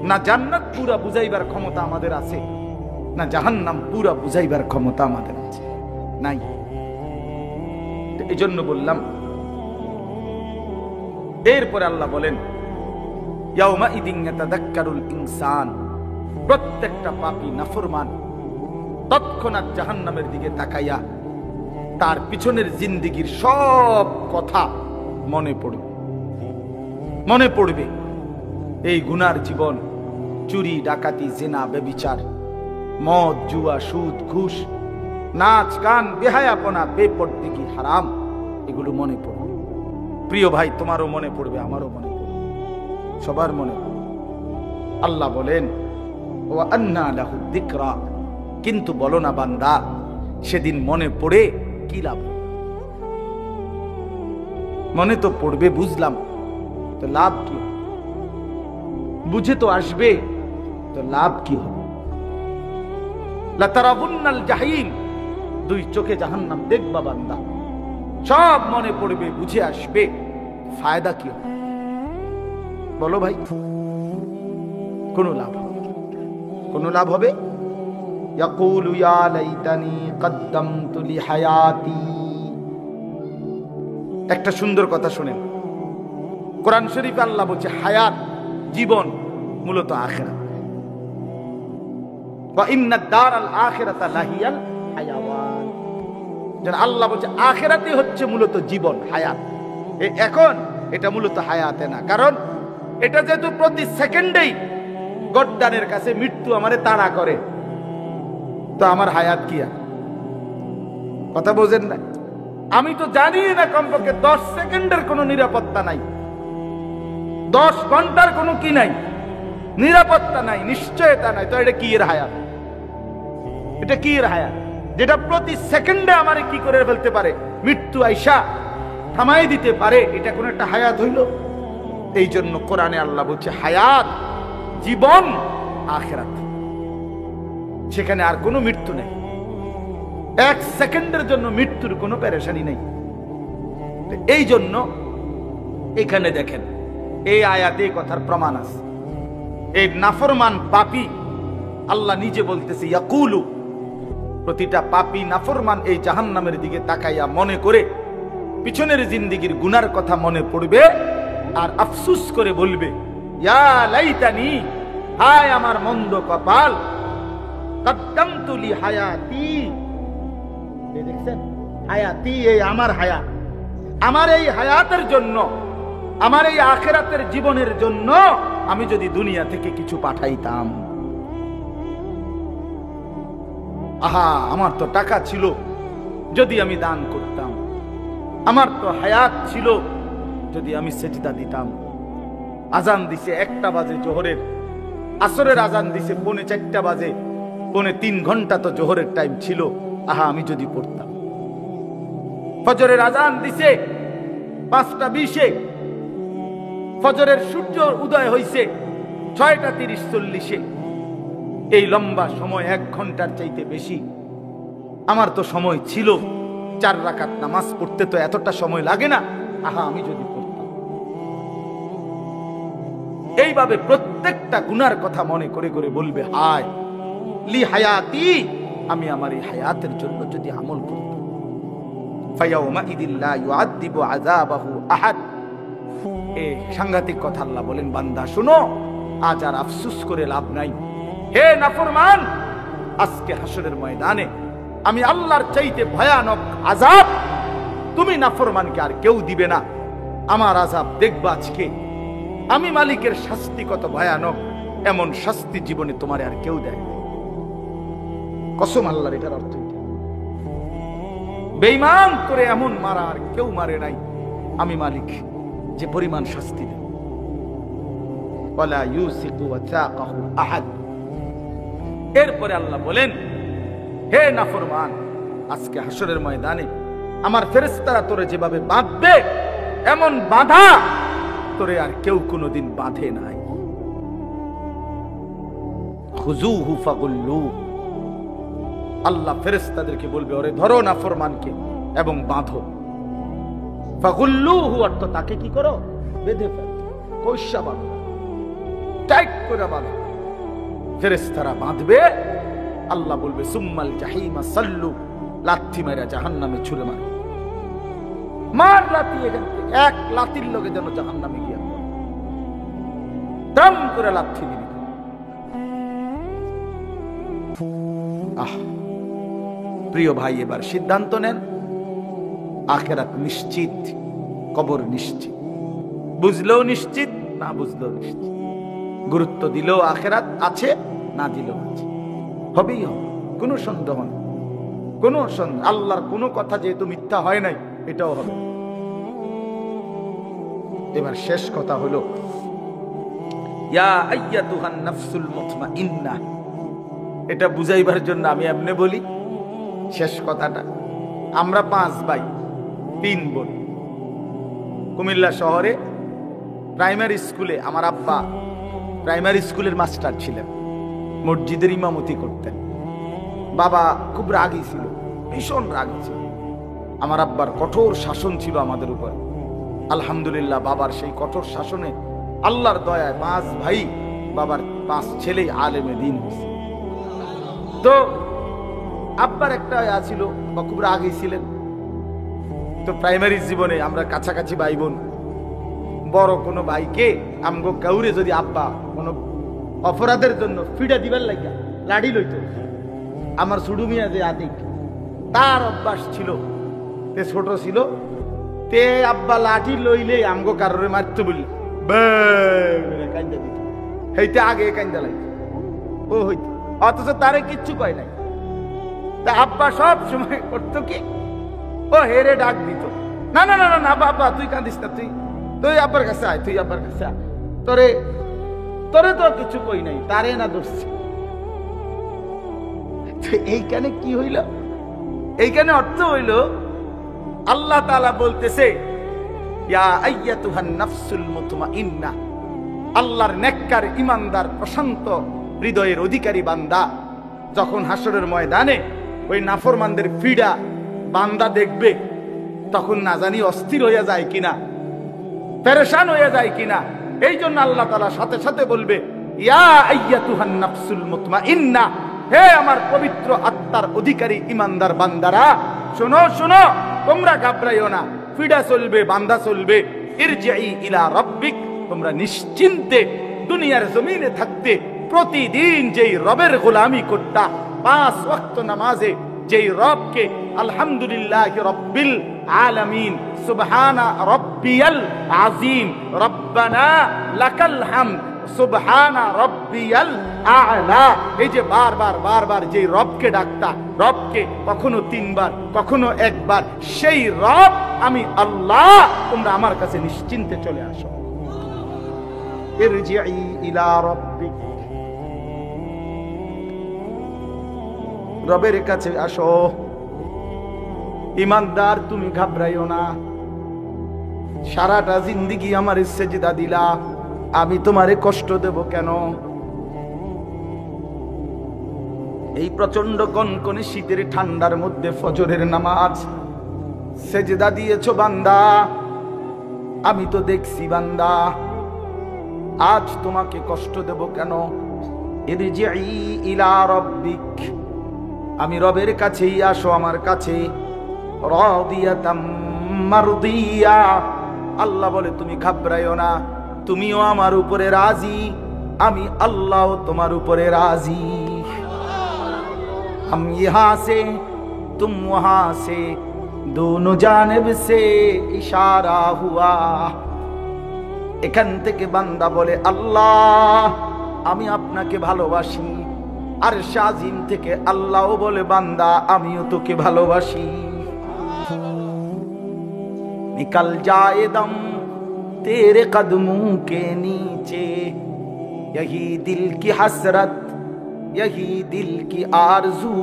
না জান্নাত পুরা বুঝাইবার ক্ষমতা আমাদের আছে, না জাহান্নাম পুরা বুঝাইবার ক্ষমতা আমাদের আছে, নাই। এই জন্য বললাম। এরপরে আল্লাহ বলেন ইয়াউমাইযিন ইয়াতাযাক্কারুল ইনসান, প্রত্যেকটা পাপী নাফরমান তৎক্ষণাৎ জাহান্নামের দিকে তাকাইয়া তার পিছনের জিন্দেগির সব কথা মনে পড়বে, মনে পড়বে। এই গুনার জীবন, চুরি ডাকাতি জিনা ব্যভিচার মদ জুয়া সুদ ঘুষ নাচ গান বেহায়াপনা বেপরদিকি হারাম, এগুলো মনে পড়বে। প্রিয় ভাই, তোমারও মনে পড়বে, আমারও মনে পড়বে, সবার মনে পড়বে। আল্লাহ বলেন ওয়া আন্না লাহু যিকরা, কিন্তু বলো না বান্দা সেদিন মনে পড়ে কি লাভ? মনে তো পড়বে বুঝলাম, তো লাভ কি? বুঝে তো আসবে, তো লাভ কি হবে? লাতারাবুন্নাল জাহিম, দুই চোখে জাহান্নাম দেখবা বান্দা, সব মনে পড়বে, বুঝে আসবে, ফায়দা কি হবে? বলো ভাই, কোন লাভ হবে? কোন লাভ হবে? ইয়াকুলু ইয়া লাইতানি কদ্দামতু লিহায়াতি। একটা সুন্দর কথা শুনেন, কোরআন শরীফে আল্লাহ বলছে হায়াত, জীবন মূলত আখিরাত। ওয়া ইন্নাদ দারাল আখিরাতা লাহিয়াল হায়াওয়ান। যেন আল্লাহ বলছে আখিরাতই হচ্ছে মূলত জীবন, হায়াত। এখন এটা মূলত হায়াতে না, কারণ এটা যেহেতু প্রতি সেকেন্ডেই গদ্দানের কাছে মৃত্যু আমারে তাড়া করে, তো আমার হায়াত কি আর? কথা বোঝেন না? আমি তো জানি না কমপক্ষে 10 সেকেন্ডের কোনো নিরাপত্তা নাই, 10 ঘন্টার কোনো কি নাই, নিরাপত্তা নাই, নিশ্চয়তা নাই। তো এটা কি এর হায়াত? এটা কি এর হায়াত যেটা প্রতি সেকেন্ডে আমারে কি করে ফেলতে পারে? মৃত্যু আইসা থামাই দিতে পারে। এটা কোন একটা হায়াত হইল? এই জন্য কোরআনে আল্লাহ বলছে হায়াত, জীবন আখিরাত, সেখানে আর কোনো মৃত্যু নেই। 1 সেকেন্ডের জন্য মৃত্যুর কোনো পেরেশানি নেই। এই জন্য এখানে দেখেন এই আয়াতে এই কথার প্রমাণ আছে। এই নাফরমান পাপী আল্লাহ নিজে বলতেছে ইয়াকুলু, প্রতিটা পাপী নাফরমান এই জাহান্নামের দিকে তাকাইয়া মনে করে পিছনের জিন্দেগির গুনার কথা মনে পড়বে আর আফসুস করে বলবে, ইয়া লাইতানি, হায় আমার মন্দ কপাল, কদ্দামতু লি হায়াতি। দেখছেন, হায়াতি, এই আমার হায়াত, আমার এই হায়াতের জন্য, আমার এই আখিরাতের জীবনের জন্য আমি যদি দুনিয়া থেকে কিছু পাঠাইতাম। আহা, আমার তো টাকা ছিল, যদি আমি দান করতাম। আমার তো হায়াত ছিল, যদি আমি সেজদা দিতাম। আজান দিছে 1টা বাজে জোহরের, আসরের আজান দিছে 3:45 বাজে, 3.25 ঘন্টা তো জোহরের টাইম ছিল। আহা, আমি যদি পড়তাম। ফজরের আজান দিছে 5:20-এ, ফজরের সূর্য উদয় হইছে 6:30-40-এ। এই লম্বা সময় 1 ঘন্টার চাইতে বেশি আমার তো সময় ছিল। 4 রাকাত নামাজ পড়তে তো এতটা সময় লাগে না। আহা, আমি যদি পড়তাম। এইভাবে প্রত্যেকটা গুনার কথা মনে করে করে বলবে, হায় লি হায়াতি, আমি আমার এই হায়াতের জন্য যদি আমল করতাম। ফায়াউমা ইদিল্লা ইউআযিবু আযাবাহু আহাদ। এই সাংঘাতিক কথা আল্লাহ বলেন, বান্দা শুনো, আজ আর আফসোস করে লাভ নাই। হে নাফরমান, আজকে হাসরের ময়দানে আমি আল্লাহর চাইতে ভয়ানক আযাব তুমি নাফরমানকে আর কেউ দিবে না। আমার আযাব দেখবা আজকে। আমি মালিকের শাস্তি কত ভয়ানক, এমন শাস্তি জীবনে তোমার আর কেউ দেয় না। কসম আল্লাহর, এটার অর্থ এটা। বেঈমান করে এমন মারা আর কেউ মারে নাই আমি মালিক, যে পরিমাণ শাস্তি দেয়। ওয়ালা ইউসিকু ওয়াসাকাহু আহাদ। এরপরে আল্লাহ বলেন, হে নাফরমান, আজকে হাসরের ময়দানে আমার ফেরেশতারা তোরে যেভাবে বাঁধবে, এমন বাঁধা তোরে আর কেউ কোনোদিন বাঁধে নাই। খুযুহু ফাগুল্লু। আল্লাহ ফেরেশতাদেরকে বলবে, ওরে ধরো নাফরমানকে এবং বাঁধো। ফাগুল্লুহু অর্থ তাকে কি করো, বেঁধে ফেলো, কইসা বাঁধো, টাইট করে বাঁধো। ফেরেশতারা বাঁধবে। আল্লাহ বলবে, সুম্মাল জাহিমা সাল্লু, লাথি মেরা জাহান্নামে ছুঁড়ে মারো। মার লাথি, এখান থেকে 1 লাথির লগে যেন জাহান্নামে গিয়া দাম করে লাথি দিবি। আহ প্রিয় ভাই, এবার সিদ্ধান্ত নেন। আখিরাত নিশ্চিত, কবর নিশ্চিত, বুঝলেও নিশ্চিত, না বুঝলেও নিশ্চিত। গুরুত্ব দিলেও আখিরাত আছে, না দিলেও আছে, হবেই হবে, কোনো সন্দেহ নেই, কোনো সন্দেহ। আল্লাহর কোনো কথা যেহেতু মিথ্যা হয় নাই, এটাও হবে। এবার শেষ কথা হলো, ইয়া আইয়াতুহান নাফসুল মুতমাইন্নাহ। এটা বুঝাইবার জন্য আমি এমনি বলি শেষ কথাটা। আমরা 5 ভাই 3 বোন। কুমিল্লা শহরে প্রাইমারি স্কুলে আমার আব্বা প্রাইমারি স্কুলের মাস্টার ছিলেন, মসজিদের ইমামতি করতেন। বাবা খুব রাগী ছিল, ভীষণ রাগী ছিল। আমার আব্বার কঠোর শাসন ছিল আমাদের উপর। আলহামদুলিল্লাহ, বাবার সেই কঠোর শাসনে আল্লাহর দয়ায় 5 ভাই, বাবার 5 ছেলেই আলেমে দ্বীন হয়েছে। তো আব্বার একটা ছিল, বা খুব রাগী ছিলেন। তো প্রাইমারি জীবনে আমরা কাছাকাছি ভাই বোন, বড় কোনো ভাইকে আমগো কাউরে যদি আব্বা কোনো অপরাধের জন্য ফিডা দিবার লাগিয়া লাড়ি লইতো, আমার সুডু মিয়া যে আদিক, তার অভ্যাস ছিল, তে ছোট ছিল, তে আব্বা লাঠি লইলে আমগো কারোরে মারতে বললে কান্দা দিত, হেইতে আগে কান্দা লাগতো ও হইতো, অথচ তারে কিচ্ছু কয় নাই। তা আব্বা সব সময় করতো কি, ও হেরে ডাক দিত, না না না না বাবা তুই কাঁদিস না, তুই আব্বার কাছে আয়, তুই আব্বার কাছে আয়, তোরে তোরে তো কিছু কই নাই, তারে না ধরছি। এইখানে কি হইল, এইখানে অর্থ হইল আল্লাহ তাআলা বলতেছে, ইয়া আইয়াতুহান নাফসুল মুতমাইন্নাহ, আল্লাহর নেককার ইমানদার প্রশান্ত হৃদয়ের অধিকারী বান্দা যখন হাসরের ময়দানে ওই নাফরমানদের ফিডা বান্দা দেখবে, তখন না জানি অস্থির হয়ে যায় কিনা, পেরেশান হয়ে যায় কিনা। এই জন্য আল্লাহ তাআলা সাথে সাথে বলবে, ইয়া আইয়াতুহান নাফসুল মুতমাইন্নাহ, হে আমার পবিত্র আত্মার অধিকারী ইমানদার বান্দারা, শোনো শোনো, তোমরা ঘাবড়াইও না, ফিডা চলবে, বান্দা চলবে। ইরজিই ইলা রাব্বিক, তোমরা নিশ্চিন্তে দুনিয়ার জমিনে থাকতে প্রতিদিন যেই রবের গোলামি করতা, 5 ওয়াক্ত নামাজে যেই রবকে আলহামদুলিল্লাহি রাব্বিল আলামিন, সুবহানা রাব্বিয়াল আযীম, রব্বানা লাকাল হামদ, সুবহানা রাব্বিয়াল আ'লা, এই যে বারবার যে রবকে ডাকতা, রবকে কখনো 3 বার কখনো 1 বার, সেই রব আমি আল্লাহ, তোমরা আমার কাছে নিশ্চিন্তে চলে আসো। ইরজিই ইলা রাব্বিক, রবের কাছে আসো। ইমানদার তুমি ঘাবড়াইও না। সারাটা জিন্দেগি আমার সেজদা দিলা, আমি তোমারে কষ্ট দেব কেন? এই প্রচন্ড কনকনে শীতের ঠান্ডার মধ্যে ফজরের নামাজ সেজদা দিয়েছো বান্দা, আমি তো দেখছি বান্দা, আজ তোমাকে কষ্ট দেব কেন? ইরজিই ইলা রাব্বিক, আমি রবের কাছেই আসো, আমার কাছে। রাদিয়াতাম মারদিয়া, আল্লাহ বলে তুমি ঘাবড়াইও না, তুমিও আমার উপরে রাজি, আমি আল্লাহ তোমার উপরে রাজি। हम यहाँ से तुम वहाँ से, दोनों जानिब से इशारा हुआ। এখান থেকে বান্দা বলে আল্লাহ আমি আপনাকে ভালোবাসি, আর শাজিম থেকে আল্লাহ বলে বান্দা আমিও তোকে ভালোবাসি। निकल जाए दम तेरे कदमों के नीचे, यही दिल की हसरत, यही दिल की आरज़ू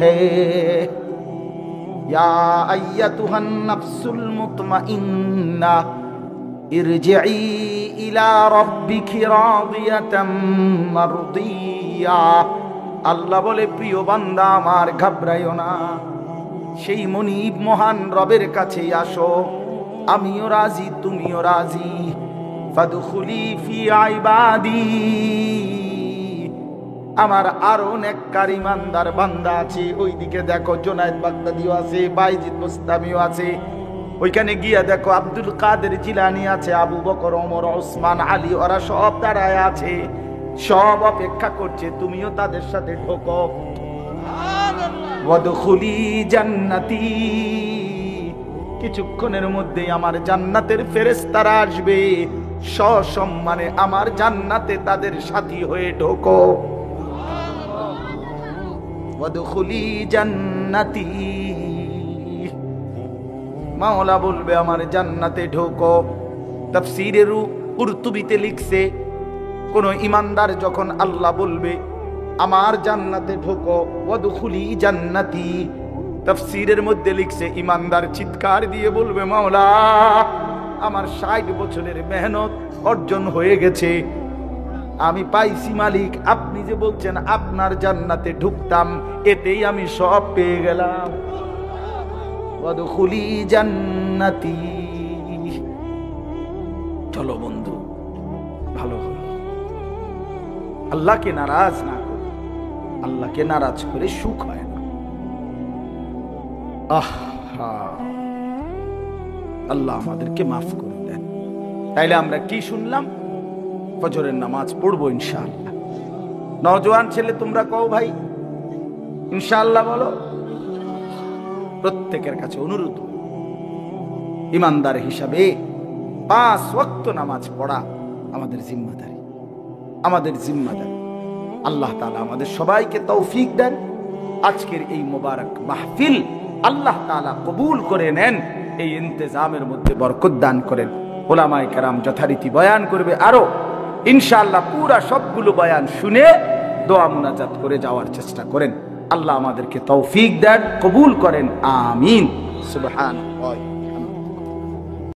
है। या अय्यतुहन नफ्सुल मुतमइन्ना, इरजिई इला रब्बिकी रादियाताम मारदिया। আল্লাহ বলে প্রিয় বান্দা আমার ঘাবড়াইও না, সেই মনিব মহান রবের কাছে আসো, আমিও রাজি তুমিও রাজি। ফাদখুলি ফি ইবাদি, আমার আরো নেককার ইমানদার বান্দা আছে, ওইদিকে দেখো জুনায়েদ বাগদাদিও আছে, বাইজিদ বুস্তামিও আছে, ওইখানে গিয়া দেখো আব্দুল কাদের জিলানী আছে, আবু বকর, ওমর, ওসমান, আলী, ওরা সব দাঁড়ায় আছে, সব অপেক্ষা করছে, তুমিও তাদের সাথে ঢোকো। ওয়াদখুলি জান্নাতি, কিছুক্ষণের মধ্যেই আমার জান্নাতের ফেরেশতারা আসবে, সসম্মানে আমার জান্নাতে তাদের সাথী হয়ে ঢোকো। ওয়াদখুলি জান্নাতি, মাওলা বলবে আমার জান্নাতে ঢোকো। তাফসীরে কুরতুবীতে লিখছে, কোন ইমানদার যখন আল্লাহ বলবে আমার জান্নাতে ঢোকো, ওয়াদখুলি জান্নাতি, তাফসীরের মধ্যে লিখছে ইমানদার চিৎকার দিয়ে বলবে মাওলা আমার 60 বছরের মেহনত অর্জন হয়ে গেছে, আমি পাইছি মালিক, আপনি যে বলছেন আপনার জান্নাতে ঢুকতাম, এতেই আমি সব পেয়ে গেলাম। ওয়াদখুলি জান্নাতি। চলো বন্ধু ভালো হই, আল্লাহকে নারাজ না করি, আল্লাহকে নারাজ করে সুখ হয় না। আল্লাহ আমাদেরকে মাফ করে দেন। তাইলে আমরা কি শুনলাম? ফজরের নামাজ পড়বো ইনশাআল্লাহ। নওজোয়ান ছেলে তোমরা কও ভাই ইনশাআল্লাহ বলো। প্রত্যেকের কাছে অনুরোধ, ইমানদার হিসাবে 5 ওয়াক্ত নামাজ পড়া আমাদের জিম্মাদারি, আমাদের জিম্মাদারি। আল্লাহ তাআলা আমাদের সবাইকে তৌফিক দেন। আজকের এই মোবারক মাহফিল আল্লাহ তাআলা কবুল করে নেন, এই ইন্তেজামের মধ্যে বরকত দান করেন। ওলামায়ে কেরাম যথারীতি বয়ান করবে, আরো ইনশাআল্লাহ পুরা সবগুলো বয়ান শুনে দোয়া মুনাজাত করে যাওয়ার চেষ্টা করেন। আল্লাহ আমাদেরকে তৌফিক দেন, কবুল করেন, আমিন। সুবহানাল্লাহ।